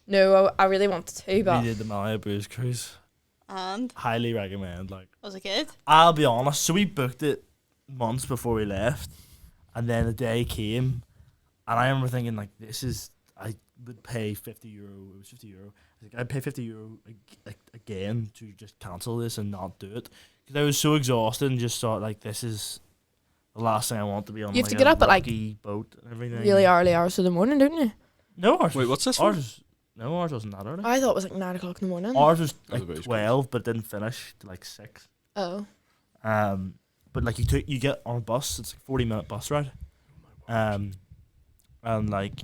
S3: No, I really wanted to, but
S4: We did the Malaya Booze Cruise.
S6: And
S4: Highly recommend. Like,
S6: was it good?
S4: I'll be honest. So we booked it months before we left, and then the day came, and I remember thinking like, I would pay €50. It was €50. I was like, I'd pay €50 again to just cancel this and not do it, because I was so exhausted and just thought like, this is the last thing I want to be on.
S3: You have
S4: like,
S3: to get
S4: a
S3: up at, like,
S4: rocky boat and everything.
S3: really early hours of the morning, don't you?
S4: No, ours.
S5: Wait, what's this
S4: Ours. No, ours wasn't that early.
S3: I thought it was like 9 o'clock in the morning.
S4: Ours was
S5: Oh, the
S4: like
S5: Booze Cruise.
S4: 12, but didn't finish till like 6.
S3: Oh.
S4: But like you get on a bus. It's like 40-minute bus ride. And like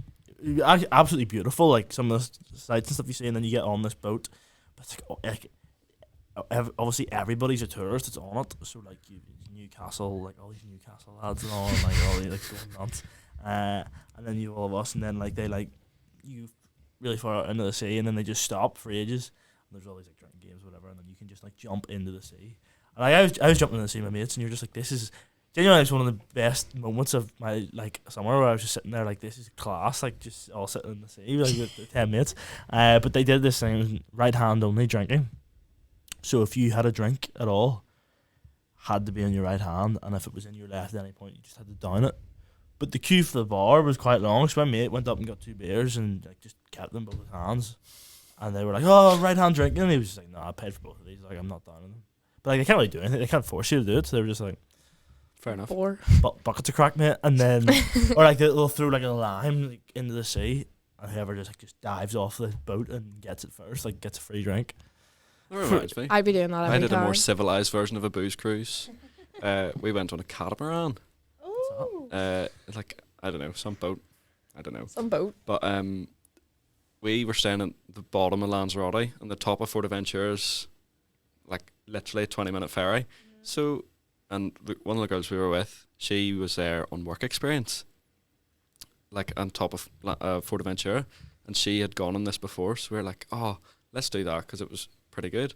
S4: absolutely beautiful. Like some of the sights and stuff you see, and then you get on this boat. But it's like obviously everybody's a tourist that's on it, so like you Newcastle, like all these Newcastle lads and all, and like all these like going nuts. And then you have all of us, and then like they like you really far out into the sea, and then they just stop for ages. And there's all these like drinking games, whatever, and then you can just like jump into the sea. And like, I was jumping in the sea with my mates, and you're just like, this is genuinely, it's one of the best moments of my like summer, where I was just sitting there like, this is class, like just all sitting in the sea like with the 10 mates. But they did this thing, it was right hand only drinking. So if you had a drink at all, had to be in your right hand, and if it was in your left at any point, you just had to down it. But the queue for the bar was quite long, so my mate went up and got 2 beers and like just kept them both his hands. And they were like, oh, right hand drinking. And he was just like, no, I paid for both of these. Like, I'm not downing them. But like, they can't really do anything. They can't force you to do it. So they were just like,
S5: Fair enough.
S3: 4.
S4: buckets of crack, mate. And then, or like they'll throw like a lime like, into the sea, and whoever just dives off the boat and gets it first, like gets a free drink.
S5: That reminds me.
S3: I'd be doing that every
S5: I did
S3: time.
S5: a more civilized version of a booze cruise. We went on a catamaran.
S6: Ooh.
S5: Like, I don't know, some boat. I don't know.
S3: Some boat.
S5: But we were staying at the bottom of Lanzarote, and the top of Fortaventura's like literally a 20-minute ferry. So, and one of the girls we were with, she was there on work experience, like on top of Fortaventura, and she had gone on this before. So we were like, oh, let's do that, because it was pretty good.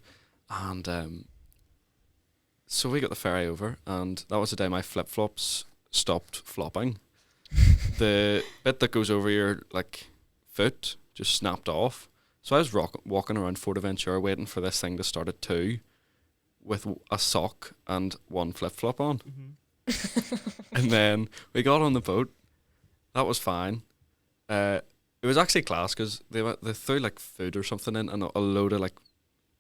S5: And so we got the ferry over, and that was the day my flip-flops stopped flopping. The bit that goes over your like foot just snapped off. So I was walking around Fortaventura waiting for this thing to start at 2 with a sock and 1 flip-flop on. And then we got on the boat. That was fine. It was actually class, because they threw like food or something in, and a load of like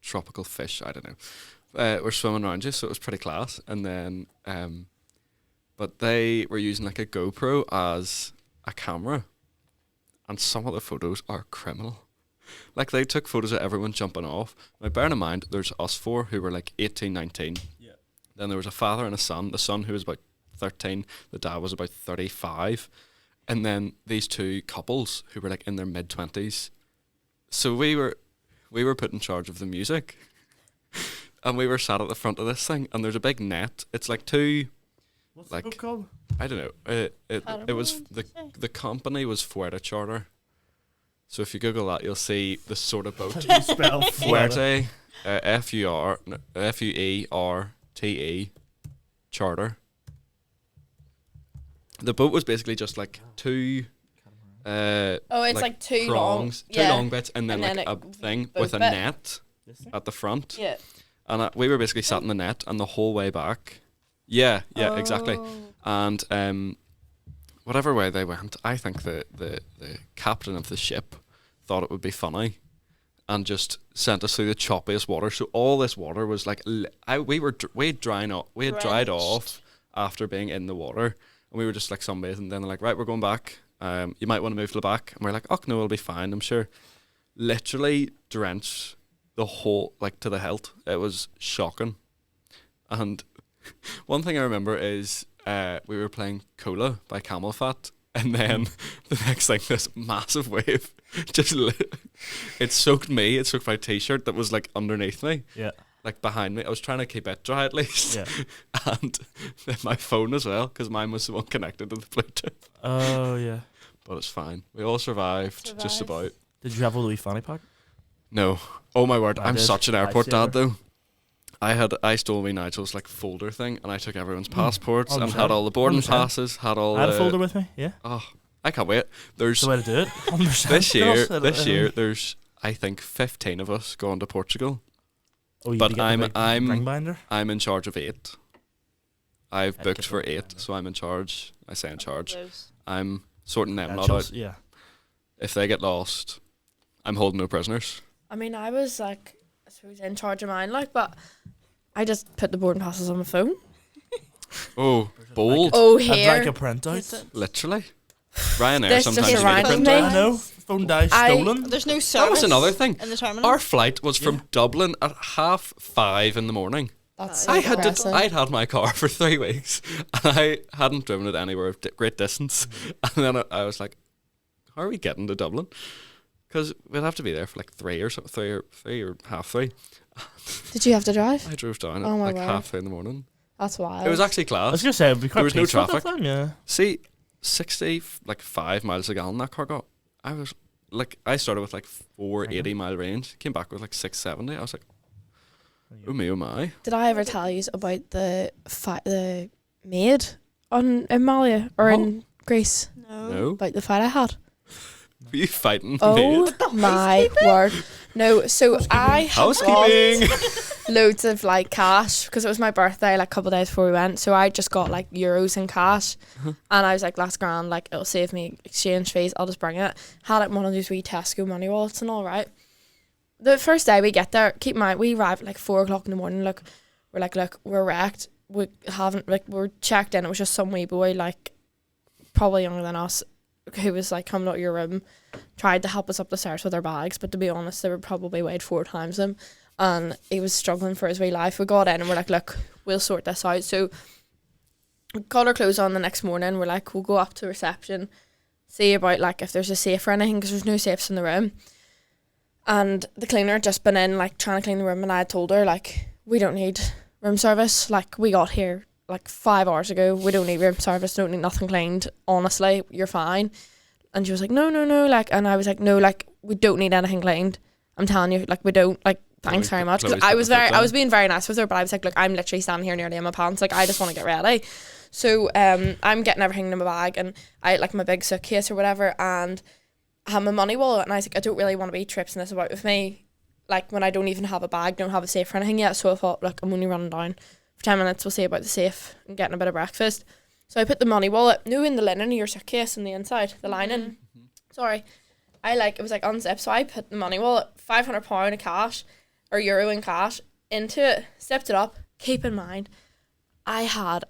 S5: tropical fish, I don't know, were swimming around you, so it was pretty class. And then but they were using like a GoPro as a camera, and some of the photos are criminal. Like, they took photos of everyone jumping off. Now, bearing in mind, there's us 4 who were like 18, 19.
S4: Yeah.
S5: Then there was a father and a son. The son who was about 13, the dad was about 35. And then these 2 couples who were like in their mid-20s. So we were put in charge of the music. And we were sat at the front of this thing, and there's a big net. It's like 2...
S4: What's
S5: like,
S4: the book called?
S5: I don't know. It was the company was Fuerte Charter. So if you Google that, you'll see the sort of boat.
S4: How do you spell Fuerte?
S5: Fuerte, Fuerte, Charter. The boat was basically just like 2.
S3: Oh, it's like 2
S5: prongs,
S3: long.
S5: 2 long bits, and then like a thing with a
S3: bit.
S5: net at the front.
S3: Yeah.
S5: And we were basically sat in the net, and the whole way back. Yeah, exactly. And whatever way they went, I think the captain of the ship thought it would be funny, and just sent us through the choppiest water. So all this water was like, we had dried off after being in the water, and we were just like sunbathing. And then they're like, right, we're going back. You might want to move to the back. And we're like, oh no, it'll be fine, I'm sure. Literally drenched the whole, like, to the hilt. It was shocking. And one thing I remember is we were playing Cola by Camel Fat, and then the next thing, this massive wave just it soaked me. It soaked my t-shirt that was like underneath me, like behind me. I was trying to keep it dry at least, and then my phone as well, because mine was the one connected to the Bluetooth.
S4: Oh yeah,
S5: but it's fine. We all survived. Just about.
S4: Did you have a Louis fanny pack?
S5: No. Oh my word! I'm such an airport dad
S4: Lifesaver.
S5: though. I stole me Nigel's like folder thing, and I took everyone's passports and
S4: 100%.
S5: had all the boarding
S4: 100%.
S5: passes, had all.
S4: I had a folder with me. Yeah,
S5: Oh, I can't wait. There's
S4: the way to do it. 100%.
S5: this year. There's I think 15 of us going to Portugal.
S4: Oh, you
S5: but
S4: need to get the big
S5: I'm-
S4: ring binder.
S5: I'm in charge of 8. I've
S4: I'd
S5: booked
S4: get
S5: for
S4: the ring
S5: 8,
S4: binder.
S5: so I'm in charge. I say in charge.
S6: Those.
S5: I'm sorting them lot
S4: Credentials,
S5: out.
S4: Yeah.
S5: If they get lost, I'm holding no prisoners.
S3: I mean, I was like, I suppose in charge of mine, like, but I just put the boarding passes on my phone.
S5: Oh, bold.
S3: Oh,
S4: I'd
S3: here.
S4: like a printout.
S5: Literally. Ryanair
S3: This just
S5: sometimes you need a
S3: reminded me.
S5: printout.
S4: I know. Phone dies
S3: I-
S4: stolen.
S6: There's no service.
S5: That was another thing.
S6: In the terminal.
S5: Our flight was from Dublin at 5:30 in the morning.
S3: That's
S6: I
S3: so depressing.
S5: I'd had my car for 3 weeks, and I hadn't driven it anywhere of great distance. And then I was like, "How are we getting to Dublin? Because we'd have to be there for like 3 or something, 3 or half 3."
S3: Did you have to drive?
S5: I drove down
S3: Oh
S5: at
S3: my
S5: like
S3: word.
S5: 3:30 in the morning.
S3: That's wild.
S5: It was actually
S4: I
S5: class.
S4: was gonna say it'd be quite
S5: There was no
S4: peaceful at that
S5: traffic.
S4: time, yeah.
S5: See, 5 miles a gallon that car got. I was like, I started with like 480 mile range, came back with like 670. I was like, oh me, oh my.
S3: Did I ever tell you about the maid in Malia or in Greece?
S5: No,
S3: About the fight I had?
S5: were you fighting?
S3: Oh
S5: maid?
S3: my word. No, so I had
S5: Housekeeping.
S3: got loads of like cash because it was my birthday like a couple of days before we went. So I just got like euros in cash and I was like, that's grand, like it'll save me exchange fees, I'll just bring it. Had like one of those wee Tesco money wallets and all, right? The first day we get there, keep in mind, we arrived at like 4 o'clock in the morning. Look, we're wrecked. We haven't, like, we're checked in. It was just some wee boy, like, probably younger than us, who was like coming out of your room, tried to help us up the stairs with our bags, but to be honest, they were probably weighed 4 times him, and he was struggling for his wee life. We got in and we're like, look, we'll sort this out. So we got our clothes on the next morning. We're like, we'll go up to reception, see about like if there's a safe or anything, because there's no safes in the room. And the cleaner had just been in like trying to clean the room, and I had told her like, we don't need room service, like we got here like 5 hours ago, we don't need room service, don't need nothing cleaned, honestly, you're fine. And she was like, no, like, and I was like, no, like, we don't need anything cleaned, I'm telling you, like, we don't, like, thanks very much. Because I was being very nice with her, but I was like, look, I'm literally standing here nearly in my pants, like, I just want to get ready. So I'm getting everything in my bag, and I like my big suitcase or whatever, and I have my money wallet, and I was like, I don't really want to be traipsing this about with me, like, when I don't even have a bag, don't have a safe or anything yet. So I thought, look, I'm only running down for 10 minutes, we'll see about the safe and getting a bit of breakfast. So I put the money wallet, in the linen of your suitcase on the inside, the lining. Sorry. It was like unzipped, so I put the money wallet, £500 of cash, or euro in cash, into it, zipped it up. Keep in mind, I had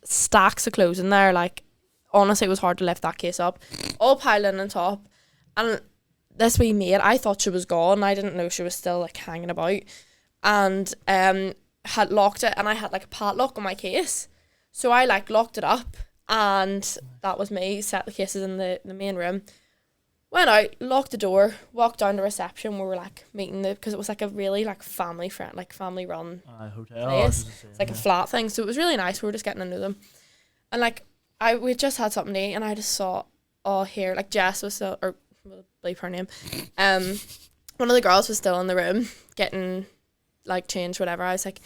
S3: stacks of clothes in there, like, honestly, it was hard to lift that case up. All piled in on top. And this wee maid, I thought she was gone. I didn't know she was still, like, hanging about. And had locked it, and I had, like, a padlock on my case. So I, like, locked it up, and that was me, set the cases in the main room. Went out, locked the door, walked down to reception where we were, like, meeting because it was, like, a really, like, family-run
S4: Hotel.
S3: place. It's like a flat thing, so it was really nice. We were just getting to know them. And, like, we just had something to eat, and I just saw, here, like, Jess was still, or we'll leave her name, one of the girls was still in the room getting, like, changed, whatever. I was like,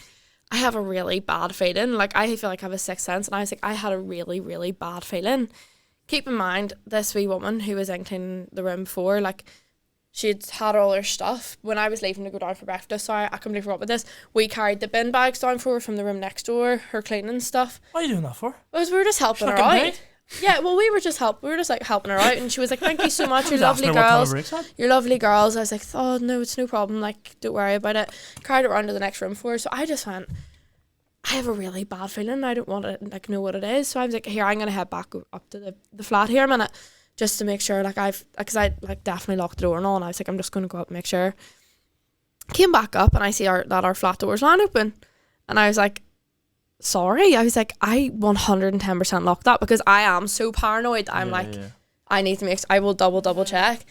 S3: I have a really bad feeling. Like, I feel like I have a sixth sense, and I was like, I had a really, really bad feeling. Keep in mind, this wee woman who was in cleaning the room before, like, she'd had all her stuff. When I was leaving to go down for breakfast, sorry, I completely forgot about this, we carried the bin bags down for her from the room next door, her cleaning stuff.
S4: What are you doing that for?
S3: Because we were just helping her
S4: Fucking
S3: out.
S4: right.
S3: Yeah, well, we were just like helping her out, and she was like, thank you so much, you're
S4: I was
S3: lovely
S4: asking her what time
S3: girls.
S4: her breaks at.
S3: You're lovely girls. I was like, oh, no, it's no problem, like, don't worry about it. Carried it around to the next room for her. So I just went, I have a really bad feeling, I don't want to, like, know what it is. So I was like, here, I'm going to head back up to the flat here a minute, just to make sure, like, because I, like, definitely locked the door and all, and I was like, I'm just going to go up and make sure. Came back up, and I see that our flat door's lying open. And I was like, sorry. I was like, I 110% locked that, because I am so paranoid. I'm I need to I will double check.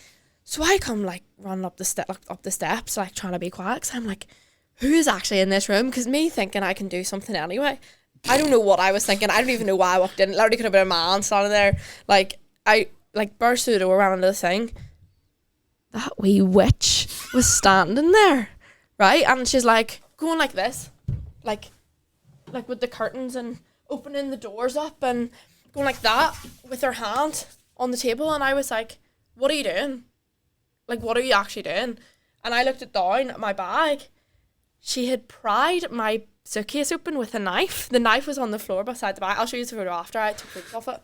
S3: So I come, like, running up the steps, like, trying to be quiet, because I'm like, who is actually in this room? Because me thinking I can do something anyway. I don't know what I was thinking. I don't even know why I walked in. It literally could have been a man standing there. Like, I, like, burst through the door, ran into the thing. That wee witch was standing there, right? And she's, like, going like this. Like with the curtains and opening the doors up and going like that with her hand on the table. And I was like, what are you doing? Like, what are you actually doing? And I looked down at my bag. She had pried my suitcase open with a knife. The knife was on the floor beside the bag. I'll show you the photo after. I took photos of it.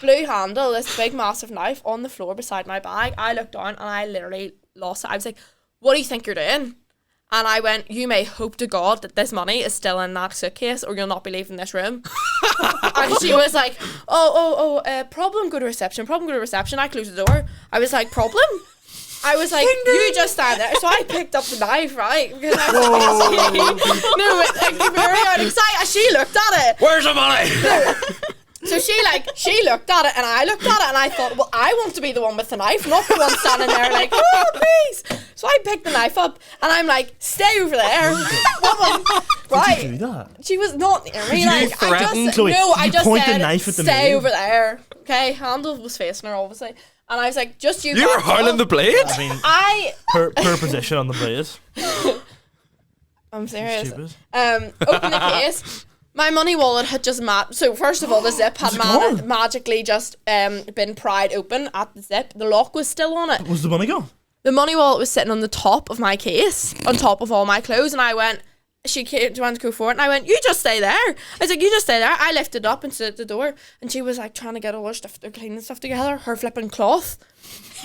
S3: Blue handle, this big massive knife on the floor beside my bag. I looked down and I literally lost it. I was like, what do you think you're doing? And I went, you may hope to God that this money is still in that suitcase, or you'll not be leaving this room. And she was like, problem, go to reception. I closed the door. I was like, problem? I was like, you just stand there. So I picked up the knife, right? Because I was like, no, very excited. She looked at it.
S5: Where's the money?
S3: So she looked at it, and I looked at it, and I thought, well, I want to be the one with the knife, not the one standing there like, oh, please. So I picked the knife up and I'm like, stay over there. Woman, right?
S4: Did you do that?
S3: She was not near me.
S5: You
S3: Like,
S5: threatened?
S4: Chloe,
S3: I
S4: you
S3: just
S4: point the
S3: said,
S4: knife at the
S3: stay
S4: mirror.
S3: over there. Okay, handle was facing her, obviously. And I was like, just you
S5: You were
S3: back
S5: hurling
S3: up.
S5: the blade?
S4: I mean,
S3: I,
S4: per position on the blade.
S3: I'm serious.
S4: Stupid.
S3: Open the case. My money wallet had just so first of all, the zip had
S4: gone?
S3: magically just been pried open at the zip. The lock was still on it.
S4: Was the money gone?
S3: The money wallet was sitting on the top of my case, on top of all my clothes, and I went. She came to go for it, and I went, "You just stay there." I was like, "You just stay there." I lifted up and stood at the door, and she was like trying to get all her stuff, her cleaning stuff together. Her flipping cloth,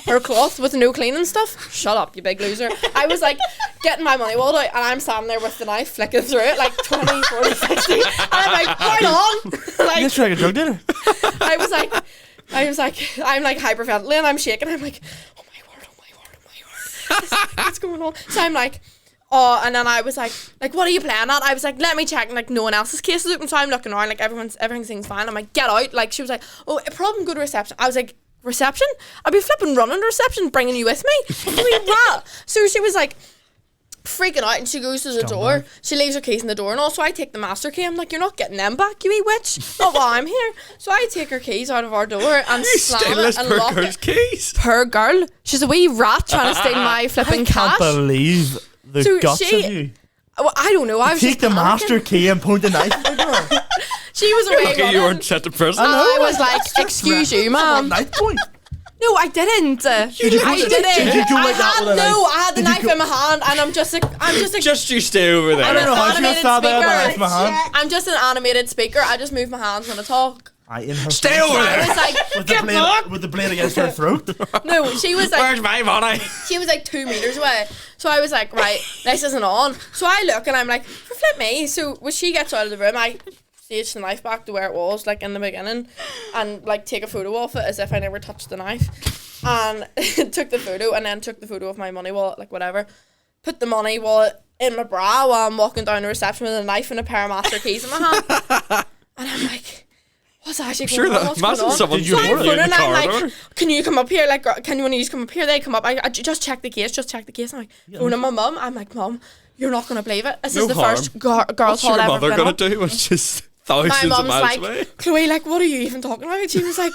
S3: her cloth with no cleaning stuff. Shut up, you big loser. I was like getting my money wallet out, and I'm standing there with the knife flicking through it like 20, 40, 60. And I'm like, "How long?" Like,
S4: Let's try a drug dealer.
S3: I was like, I'm like hyperventilating, and I'm shaking. I'm like, oh my word. What's going on? So I'm like, oh, and then I was like, what are you playing at? I was like, let me check, and like no one else's case is open, so I'm looking around, like everything seems fine. I'm like, get out. Like she was like, oh, a problem, go to reception. I was like, reception? I'd be flipping running to reception, bringing you with me. I mean, what? So she was like freaking out, and she goes to the door. She leaves her keys in the door, and also I take the master key. I'm like, you're not getting them back, you wee witch. Not while I'm here. So I take her keys out of our door and
S5: You
S3: slam
S5: steal
S3: it
S5: this
S3: and
S5: poor
S3: lock
S5: girl's
S3: it.
S5: keys.
S3: Her girl, she's a wee rat trying to steal my flipping
S4: I can't
S3: cash.
S4: believe the
S3: So
S4: guts
S3: she-
S4: of you.
S3: Well, I don't know. I was
S4: Take
S3: just
S4: the
S3: panicking.
S4: master key and point the knife at her.
S3: She was away
S5: Lucky you
S3: running.
S5: weren't sent to prison.
S3: And I was like, excuse you, ma'am.
S4: Knife point.
S3: No, I didn't.
S4: you go
S3: I
S4: to-
S3: didn't.
S4: did you go
S3: I
S4: like that
S3: had
S4: with a
S3: no.
S4: knife?
S3: I had the
S4: Did you
S3: knife
S4: go-
S3: in my hand, and I'm just a
S5: Just you stay over there.
S4: I don't know how she got
S3: animated
S4: stabbed there, but
S3: speaker.
S4: knife in my hand.
S3: I'm just an animated speaker. I just move my hands when I talk.
S4: I in her
S5: Stay
S4: face.
S5: over
S3: I
S5: there.
S3: was like,
S4: With the blade against her throat.
S3: no. She was like,
S5: Where's my money?
S3: she was like 2 meters away. So I was like, right, this isn't on. So I look and I'm like, for flip me. So when she gets out of the room, I stage the knife back to where it was, like in the beginning, and like take a photo of it as if I never touched the knife, and took the photo, and then took the photo of my money wallet, like whatever, put the money wallet in my bra while I'm walking down the reception with a knife and a pair of master keys in my hand, and I'm like, what's actually going
S5: Sure,
S3: on?
S5: that
S3: What's going
S5: imagine
S3: on?
S5: someone
S4: Did you
S3: So I'm
S4: order
S5: you in
S3: phoning
S5: the
S3: and I'm
S5: corridor.
S3: like, can you come up here? Like, can one of you come up here? They come up. I just check the case. Just check the case. I'm like, phoning my mum. I'm like, Mum, you're not gonna believe it. This
S5: No
S3: is the
S5: harm.
S3: first girls'
S5: What's
S3: hall
S5: your
S3: I've
S5: mother
S3: ever been
S5: gonna
S3: on.
S5: do when she's
S3: My
S5: thousands of
S3: mum's
S5: miles
S3: like,
S5: away?
S3: Chloe, like, what are you even talking about? She was like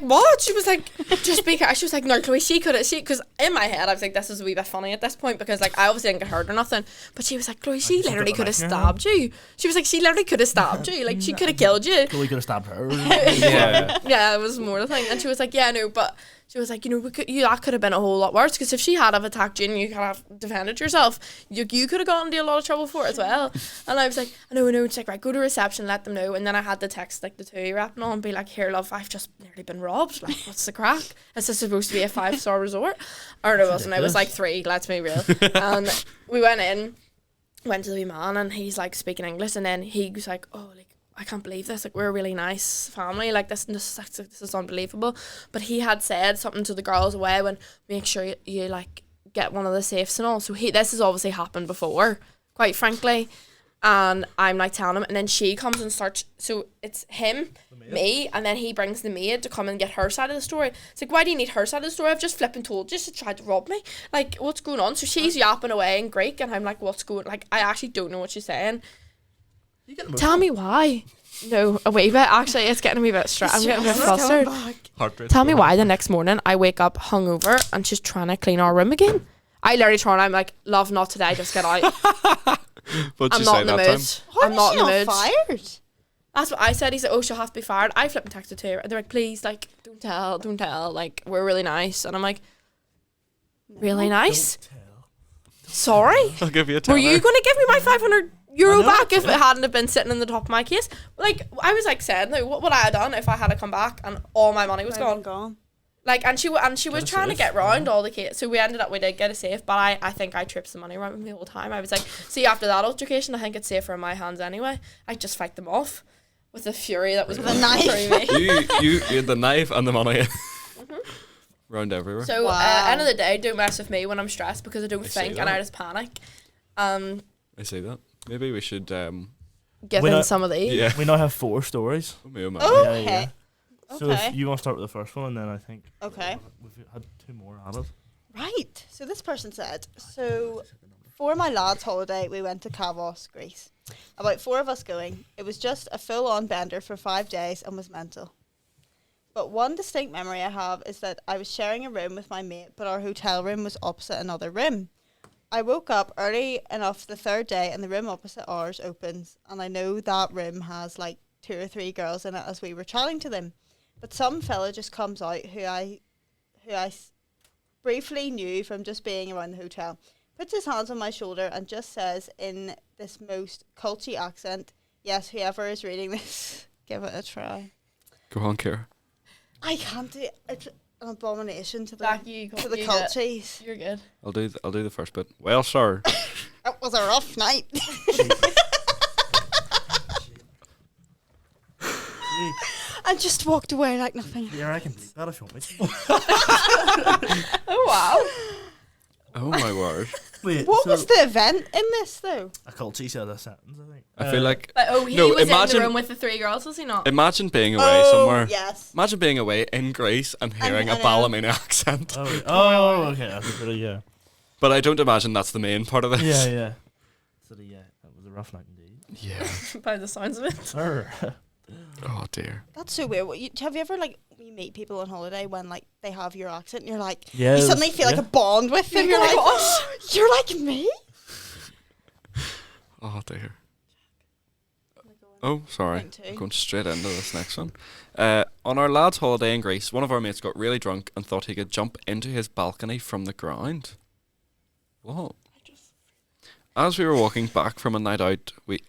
S3: what? She was like, just be careful. She was like, no, Chloe, because in my head I was like, this is a wee bit funny at this point, because like I obviously didn't get hurt or nothing, but she was like, Chloe, she literally could have stabbed you. She was like, she literally could have stabbed you. Like, she could have killed you.
S4: Chloe could have stabbed her.
S5: Yeah.
S3: Yeah, it was more the thing. And she was like, yeah, no, but she was like, that could have been a whole lot worse, because if she had have attacked you and you could have defended yourself, you could have gotten into a lot of trouble for it as well. And I was like, I know. It's like, right, go to reception, let them know. And then I had to text like the two rep and all and be like, here, love, I've just nearly been robbed. Like, what's the crack? Is this supposed to be a 5-star resort? Or it wasn't. It was like 3, let's be real. And we went to the wee man, and he's like speaking English, and then he was like, oh, like, I can't believe this. Like, we're a really nice family. Like, this is unbelievable. But he had said something to the girls away when, make sure you like get one of the safes and all. So this has obviously happened before, quite frankly. And I'm like telling him, and then she comes and starts. So it's him, me, and then he brings the maid to come and get her side of the story. It's like, why do you need her side of the story? I've just flipping told you she tried to rob me. Like, what's going on? So she's yapping away in Greek, and I'm like, what's going? Like, I actually don't know what she's saying. Tell me why. No, a wee bit. Actually, it's getting me a bit stressed. I'm getting a bit flustered.
S5: Heart rate
S3: Tell me
S5: going
S3: why the next morning I wake up hungover and she's trying to clean our room again. I literally turn and I'm like, love, not today, just get out.
S5: up. What'd
S3: I'm
S5: she
S3: not
S5: say
S3: in the
S5: that
S3: mood.
S5: time?
S3: I'm not in the mood.
S6: Fired?
S3: That's what I said. He said, oh, she'll have to be fired. I flipped and texted to her. They're like, please, like, don't tell. Like, we're really nice. And I'm like, really nice? Sorry?
S5: I'll give you a
S3: Were
S5: tenner.
S3: you going to give me my €500
S4: I know,
S3: back if it hadn't have been sitting in the top of my case? Like, I was like saying, no, what would I have done if I had to come back and all my money was gone? Like, and she was trying to get round all the case. So we did get a safe, but I think I tripped the money around with me all the time. I was like, see, after that altercation, I think it's safer in my hands anyway. I just fight them off with the fury that was
S6: With a
S3: running
S6: knife.
S3: through me.
S5: you had the knife and the money round everywhere.
S3: So
S6: Wow.
S3: end of the day, don't mess with me when I'm stressed, because I don't
S5: I see
S3: think and
S5: that.
S3: I just panic.
S5: I see that. Maybe we should.
S3: Give
S4: When
S3: in
S4: I-
S3: some of these.
S5: Yeah.
S4: We now have 4 stories.
S5: Oh, me, oh, my.
S6: Oh,
S4: Yeah,
S6: okay.
S4: yeah. So
S6: Okay.
S4: if you want to start with the first one, and then I think
S6: Okay.
S4: we've had 2 more at it.
S6: Right. So this person said, so for my lads' holiday, we went to Kavos, Greece. About 4 of us going. It was just a full-on bender for 5 days and was mental. But one distinct memory I have is that I was sharing a room with my mate, but our hotel room was opposite another room. I woke up early enough the 3rd day and the room opposite ours opens, and I know that room has like 2 or 3 girls in it as we were chatting to them. But some fella just comes out who I briefly knew from just being around the hotel, puts his hands on my shoulder and just says in this most culty accent, yes, whoever is reading this, give it a try.
S5: Go on, Kira.
S6: I can't do it. It's an abomination to the
S3: Jack, you
S6: culties.
S3: You're good.
S5: I'll do the first bit. Well, sir.
S6: It was a rough night. I just walked away like nothing.
S4: Yeah, I can do that if you want me to.
S3: Oh wow.
S5: Oh my word.
S4: Wait,
S6: What
S4: so
S6: was the event in this though?
S4: a culty said a sentence, I think.
S5: I feel like
S3: But he
S5: No,
S3: was in
S5: imagine-
S3: the room with the 3 girls, was he not?
S5: imagine being away somewhere.
S6: Yes.
S5: Imagine being away in Greece and hearing
S6: I
S5: a
S6: know.
S5: Ballymena accent.
S4: Okay, that's pretty, yeah.
S5: But I don't imagine that's the main part of this.
S4: Yeah. So that was a rough night indeed.
S5: Yeah.
S3: By the sounds of it.
S4: Sir.
S5: Oh dear.
S6: That's so weird. Have you ever you meet people on holiday when like they have your accent and you're like
S4: Yeah,
S6: you suddenly feel like a bond with them. You're like, oh, you're like me.
S5: Oh dear. Oh, sorry.
S6: Mine too.
S5: Going straight into this next one. On our lads' holiday in Greece, one of our mates got really drunk and thought he could jump into his balcony from the ground. What? As we were walking back from a night out, we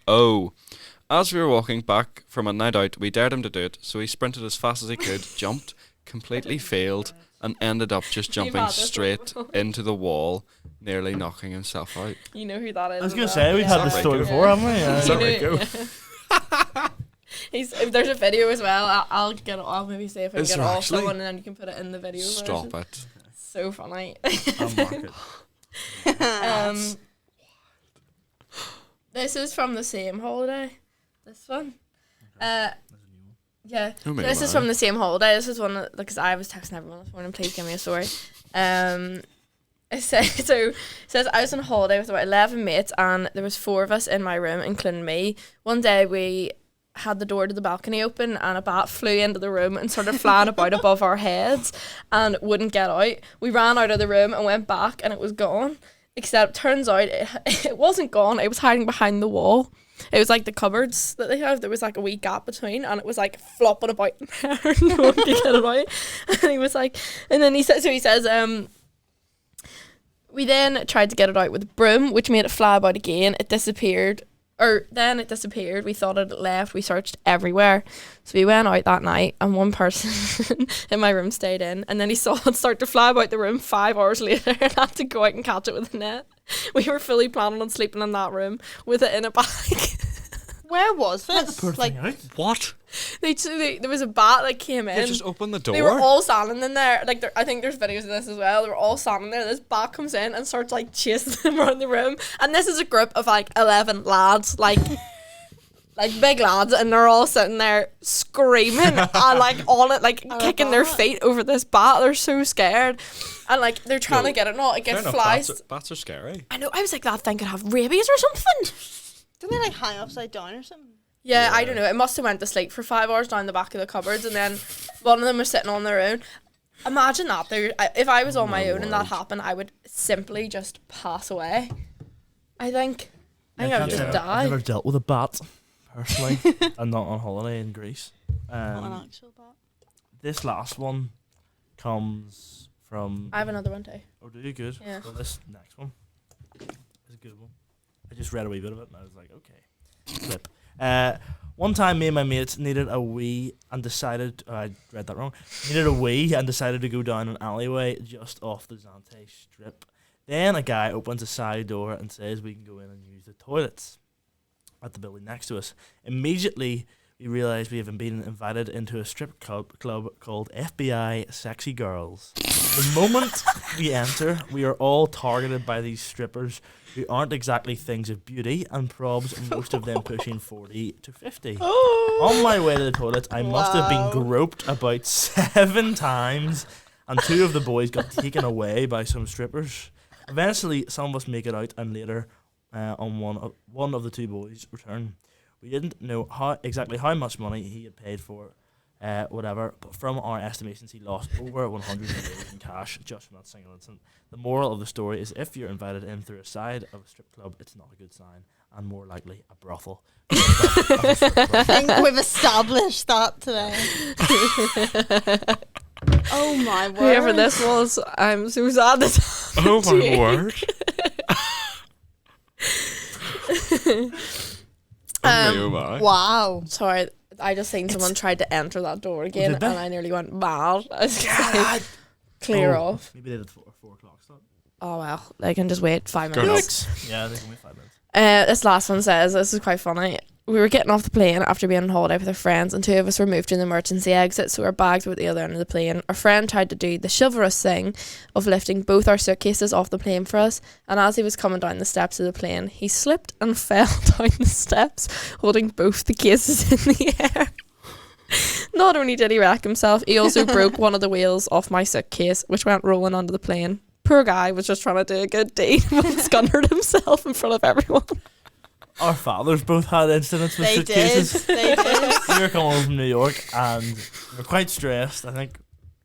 S5: dared him to do it, so he sprinted as fast as he could, jumped, completely failed, and ended up just
S3: You've
S5: jumping
S3: had this
S5: straight into the wall, nearly knocking himself out.
S3: You know who that is.
S4: I was
S3: as
S4: going
S3: well.
S4: to say, we've had
S5: Is
S4: this
S5: that
S4: story
S5: right,
S4: before, haven't we?
S5: Is
S3: You
S5: that right,
S3: know-
S5: go?
S3: If there's a video as well, I'll get it. I'll maybe see if I can
S5: Is
S3: get
S5: there
S3: off
S5: actually?
S3: someone and then you can put it in the video.
S5: Stop
S3: version.
S5: it.
S3: So funny.
S4: I'll mark it.
S3: This is from the same holiday. This one. Yeah.
S5: Oh, my
S3: This is
S5: man.
S3: from the same holiday. This is one because I was texting everyone this morning. Please give me a story. It says I was on holiday with about 11 mates and there was 4 of us in my room, including me. One day we had the door to the balcony open and a bat flew into the room and started flying about above our heads and wouldn't get out. We ran out of the room and went back and it was gone. Except turns out it wasn't gone. It was hiding behind the wall. It was like the cupboards that they have. There was like a wee gap between and it was like flopping about in there. No one could get it out. And he was like, and then he says, we then tried to get it out with a broom, which made it fly about again. It disappeared. We thought it had left. We searched everywhere. So we went out that night and one person in my room stayed in. And then he saw it start to fly about the room 5 hours later and had to go out and catch it with a net. We were fully planning on sleeping in that room with it in a bag.
S6: Where was this?
S4: Poor
S6: Like,
S4: thing out.
S5: What?
S3: There was a bat that came in.
S5: You just open the door.
S3: They were all standing in there. Like I think there's videos of this as well. They were all standing there. This bat comes in and starts like chasing them around the room. And this is a group of like 11 lads, like big lads, and they're all sitting there screaming and like on it, like kicking their feet over this bat. They're so scared, and like they're trying to get it not. It
S5: Fair
S3: gets
S5: enough,
S3: flies.
S5: Bats are scary.
S3: I know. I was like, that thing could have rabies or something.
S6: don't they like hang upside down or something?
S3: Yeah, I don't know. It must have went to sleep for 5 hours down the back of the cupboards, and then one of them was sitting on their own. Imagine that. If I was on my own and that happened, I would simply just pass away. I think I would just
S4: I've
S3: die.
S4: never dealt with a bat, personally. I'm not on holiday in Greece.
S6: Not an actual bat.
S4: This last one comes from...
S3: I have another one too.
S4: Oh, do you? Good.
S3: Yeah.
S4: Well, this next one is a good one. I just read a wee bit of it and I was like, okay. Flip. One time me and my mates needed a wee and decided... I read that wrong. Needed a wee and decided to go down an alleyway just off the Zante strip. Then a guy opens a side door and says we can go in and use the toilets at the building next to us. Immediately, we realise we have been invited into a strip club called FBI Sexy Girls. The moment we enter, we are all targeted by these strippers who aren't exactly things of beauty and probs, most of them pushing 40 to 50. On my way to the toilet, I must have been
S6: Wow.
S4: groped about 7 times, and 2 of the boys got taken away by some strippers. Eventually, some of us make it out, and later, on one of the 2 boys' return, we didn't know exactly how much money he had paid for whatever, but from our estimations, he lost over 100 euros in cash just from that single incident. The moral of the story is if you're invited in through a side of a strip club, it's not a good sign, and more likely a brothel.
S6: I think we've established that today. Oh my word.
S3: Whoever this was, I'm so sad that
S5: Oh my word. Oh my.
S6: Wow.
S3: Sorry, I just seen someone tried to enter that door again,
S4: did they?
S3: and I nearly went mad. I was like, clear off.
S4: Maybe they did 4 o'clock start.
S3: Oh well, they can just wait 5
S5: Girl.
S3: minutes.
S4: Yeah, they can wait 5 minutes.
S3: This last one says, this is quite funny. We were getting off the plane after being on holiday with our friends, and 2 of us were moved to the emergency exit, so our bags were at the other end of the plane. Our friend tried to do the chivalrous thing of lifting both our suitcases off the plane for us, and as he was coming down the steps of the plane, he slipped and fell down the steps, holding both the cases in the air. Not only did he wreck himself, he also broke one of the wheels off my suitcase, which went rolling onto the plane. Poor guy was just trying to do a good deed and scunnered himself in front of everyone.
S4: Our fathers both had incidents with
S6: They
S4: suitcases.
S6: did. They did.
S4: We were coming home from New York and we were quite stressed. I think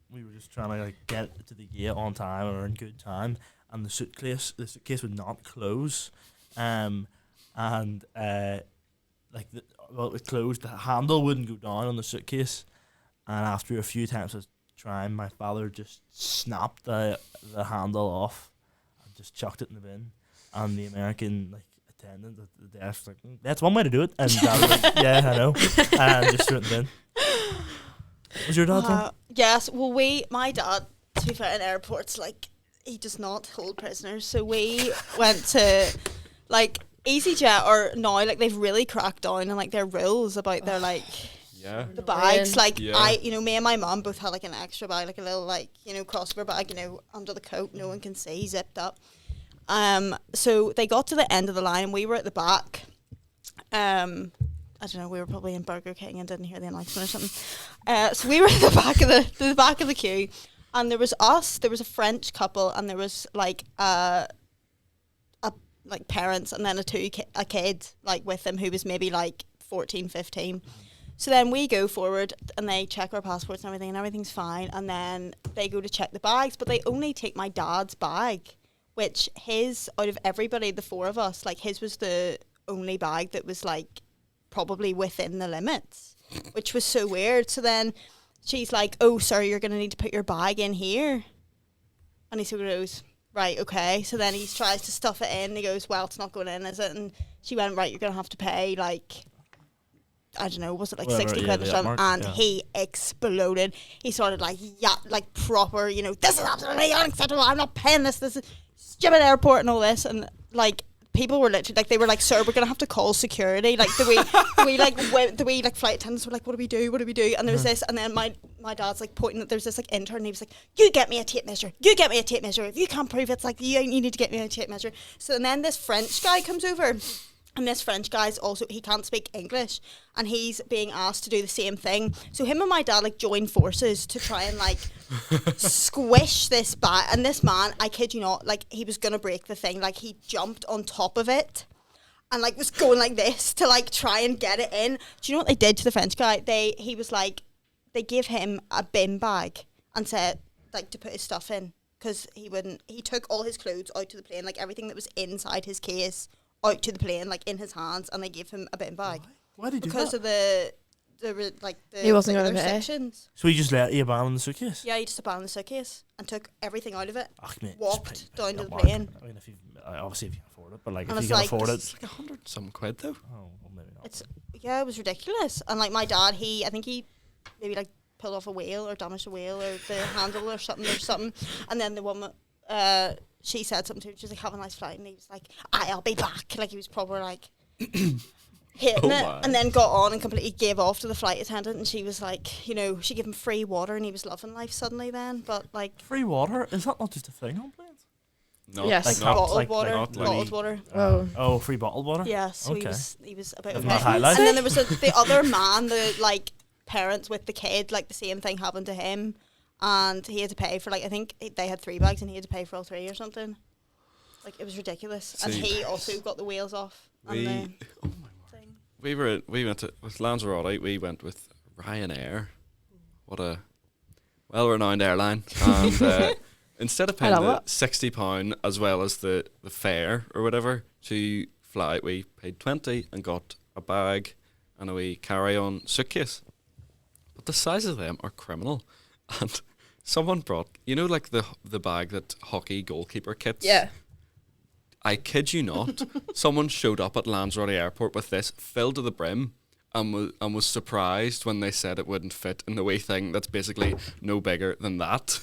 S4: we were just trying to get to the gate on time or in good time, and the suitcase would not close, it closed. The handle wouldn't go down on the suitcase, and after a few times of trying, my father just snapped the handle off and just chucked it in the bin, and the American attendant at the desk was like, that's one way to do it, and Dad was like, yeah, I know, and just threw it in the bin. Was your dad done?
S6: Yes. Well, my dad, to be fair, in airports, he does not hold prisoners. So we went to EasyJet, or now they've really cracked down on their rules about their
S5: Yeah.
S6: the bags.
S5: Yeah.
S6: Me and my mum both had an extra bag, a little crossover bag, under the coat, no one can see, zipped up. So they got to the end of the line. We were at the back. I don't know. We were probably in Burger King and didn't hear the announcement or something. So we were at the back of the queue, and there was us. There was a French couple, and there was parents, and then a kid with them who was maybe 14, 15. So then we go forward and they check our passports and everything's fine, and then they go to check the bags, but they only take my dad's bag, which out of everybody, the 4 of us, his was the only bag that was probably within the limits, which was so weird. So then she's like, oh, sir, you're going to need to put your bag in here. And he sort of goes, right, okay. So then he tries to stuff it in. He goes, well, it's not going in, is it? And she went, right, you're going to have to pay I don't know, was it 60 quid or something? And he exploded. He started proper, this is absolutely unacceptable. I'm not paying this. This is stupid airport and all this. And people were literally they were sir, we're gonna have to call security. The wee flight attendants were like, what do we do? What do we do? And there was this, and then my dad's pointing that there's this intern, and he was like, you get me a tape measure. You get me a tape measure. If you can't prove it's you need to get me a tape measure. So and then this French guy comes over. And this French guy's also, he can't speak English, and he's being asked to do the same thing. So him and my dad join forces to try and squish this bag. And this man, I kid you not, he was gonna break the thing. He jumped on top of it and was going like this to try and get it in. Do you know what they did to the French guy? They gave him a bin bag and said to put his stuff in, because he took all his clothes out to the plane, everything that was inside his case out to the plane, in his hands, and they gave him a bin bag.
S4: Why did he do
S6: because
S4: that?
S6: of the
S3: He wasn't gonna pay.
S6: sections.
S4: So he just let you abandon the suitcase?
S6: Yeah, he just abandoned the suitcase and took everything out of it.
S4: Ach, mate,
S6: Walked
S4: just pay
S6: down to the
S4: mark.
S6: plane.
S4: I mean, obviously if you can afford it, but
S6: And
S4: if
S6: it's
S4: you can afford
S5: It's
S4: it,
S5: 100 some quid though.
S4: oh, well, maybe not.
S6: It was ridiculous. And my dad, I think he maybe pulled off a wheel or damaged a wheel or the handle or something. And then the woman, she said something to him. She was like, have a nice flight. And he was like, I'll be back. He was proper hitting it.
S5: My.
S6: And then got on and completely gave off to the flight attendant. And she was she gave him free water, and he was loving life suddenly then. But
S4: Free water? Is that not just a thing on planes?
S5: No,
S3: Yes.
S5: not
S6: bottled water.
S5: not
S6: Bottled water.
S3: Oh.
S4: Free bottled water?
S6: Yeah, so
S4: Okay.
S6: he was about
S4: Isn't
S6: okay.
S4: that highlight?
S6: And then there was the other man, the parents with the kid, the same thing happened to him. and he had to pay for like I think they had 3 bags and he had to pay for all 3 or something. Like it was ridiculous. And
S5: See,
S6: he also got the wheels off. On
S5: We,
S6: the
S5: oh my word.
S6: thing.
S5: We went to, with Lanzarote, we went with Ryanair. What a well-renowned airline. And instead of
S3: I
S5: paying
S3: love
S5: the £60 as well as the fare or whatever to fly, we paid 20 and got a bag and a wee carry-on suitcase. But the sizes of them are criminal. And someone brought, you know, like the bag that hockey goalkeeper kits?
S3: Yeah.
S5: I kid you not. Someone showed up at Lanzarote Airport with this filled to the brim and was surprised when they said it wouldn't fit in the wee thing that's basically no bigger than that.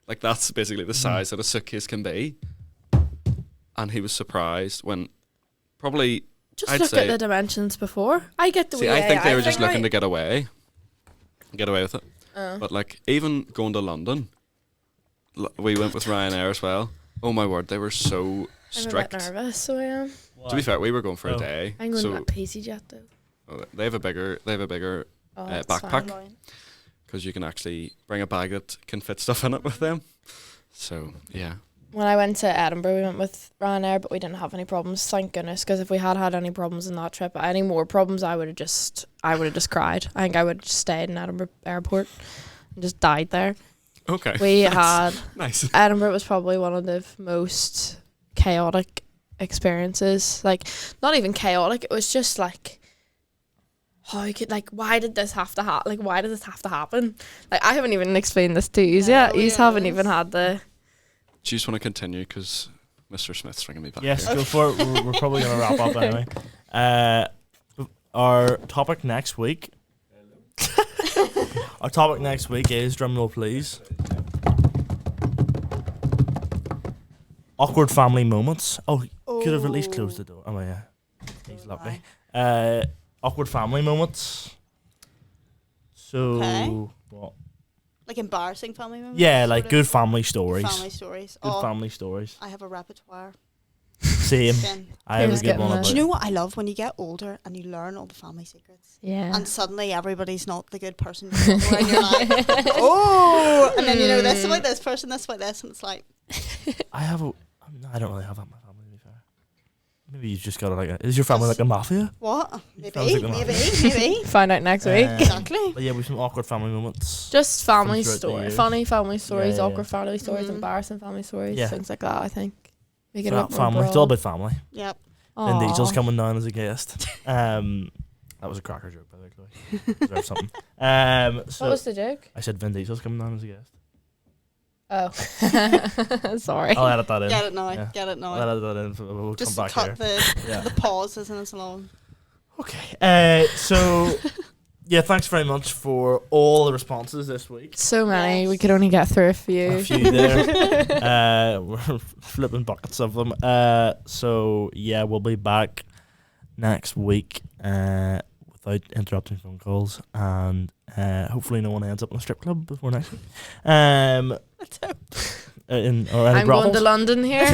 S5: Like that's basically the size that a suitcase can be. And he was surprised when probably
S3: Just
S5: I'd
S3: look
S5: say,
S3: at the dimensions before. I get the
S5: see,
S3: wee
S5: I think they
S3: AI
S5: were just
S3: thing,
S5: looking to
S3: right?
S5: get away with it.
S3: Oh.
S5: But like even going to London, we went with Ryanair as well. Oh my word, they were so
S3: I'm
S5: strict.
S3: a bit nervous, so I am.
S5: To be fair, we were going for
S4: Oh.
S5: a day,
S3: I'm going
S5: so
S3: to PC jet though.
S5: they have a bigger
S3: Oh, that's
S5: backpack
S3: fine.
S5: because you can actually bring a bag that can fit stuff in it with them. So yeah,
S3: When I went to Edinburgh, we went with Ryanair, but we didn't have any problems. Thank goodness, because if we had had any problems in that trip, any more problems, I would have just cried. I think I would have just stayed in Edinburgh airport and just died there.
S5: okay.
S3: We had
S5: Nice.
S3: Edinburgh was probably one of the most chaotic experiences. Like, not even chaotic. It was just like, how could, like, why did this have to happen? Like, why did this have to happen? Like, I haven't even explained this to you yet. You haven't even had the.
S5: Do you just want to continue because Mr. Smith's ringing me back?
S4: Yes,
S5: here.
S4: go for it. We're probably going to wrap up anyway. Our topic next week. Our topic next week is, drumroll please, awkward family moments. Oh, could have at least closed the door. Oh yeah, he's lucky. Awkward family moments. So
S6: Okay.
S4: what?
S6: Like embarrassing family moments.
S4: Yeah,
S6: sort
S4: like
S6: of?
S4: good family stories.
S6: Family stories.
S4: Good family stories.
S6: I have a repertoire.
S4: Same.
S6: Again.
S4: I have a
S3: Who's
S4: good
S3: getting
S4: one.
S3: that?
S4: About
S6: Do you know what I love when you get older and you learn all the family secrets?
S3: Yeah.
S6: And suddenly everybody's not the good person you thought they were, and you're like, oh, and then you know this about this person, this about this, and it's like,
S4: I have a. I don't really have that in my family. To be fair, maybe you just got like. Is your family like a mafia?
S6: what?
S4: Sounds
S6: Maybe,
S4: like a
S6: maybe.
S3: Find out next week.
S6: Exactly.
S4: But yeah, we've some awkward family moments.
S3: Just family
S4: From throughout the
S3: stories,
S4: years.
S3: funny family stories,
S4: Yeah, yeah,
S3: awkward family stories,
S6: Mhm.
S3: embarrassing family stories,
S4: Yeah.
S3: things like that. I think make it
S4: Fa-
S3: up more
S4: family. It's all
S3: broad.
S4: about family.
S6: Yep.
S4: Vin Diesel's
S3: Aw.
S4: coming down as a guest. That was a cracker joke, by the way, Chloe. Deserve something. So
S3: What was the joke?
S4: I said Vin Diesel's coming down as a guest.
S3: Oh, sorry.
S4: I'll edit that in.
S6: Get it now.
S4: Yeah.
S6: Get it now.
S4: I'll edit that in. So we'll
S6: Just
S4: come back
S6: cut
S4: here.
S6: the
S4: Yeah.
S6: the pauses and it's long.
S4: Okay. So yeah, thanks very much for all the responses this week.
S3: So many. We
S6: Yes.
S3: could only get through a few.
S4: A few there. We're flipping buckets of them. So yeah, we'll be back next week without interrupting phone calls, and hopefully no one ends up in a strip club before next week. Or any
S3: I'm going to
S4: brothels.
S3: London here.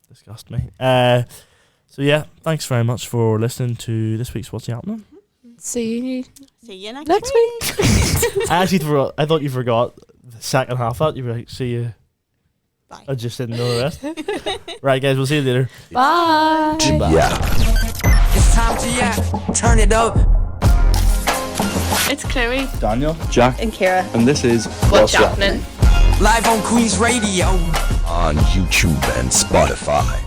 S4: Disgust me. So yeah, thanks very much for listening to this week's What's Yappenin.
S3: See you
S6: See you next
S3: next week.
S4: I actually forgot. I thought you forgot the second half of that. You were like, see you.
S6: Bye.
S4: I just didn't know the rest. Right, guys, we'll see you later.
S3: Bye.
S1: Yeah.
S2: It's time to yeah, turn it up.
S3: It's Chloe.
S7: Daniel, Jack,
S6: And Kira.
S7: and this is
S3: What's happening?
S2: Live on Queen's Radio.
S1: On YouTube and Spotify.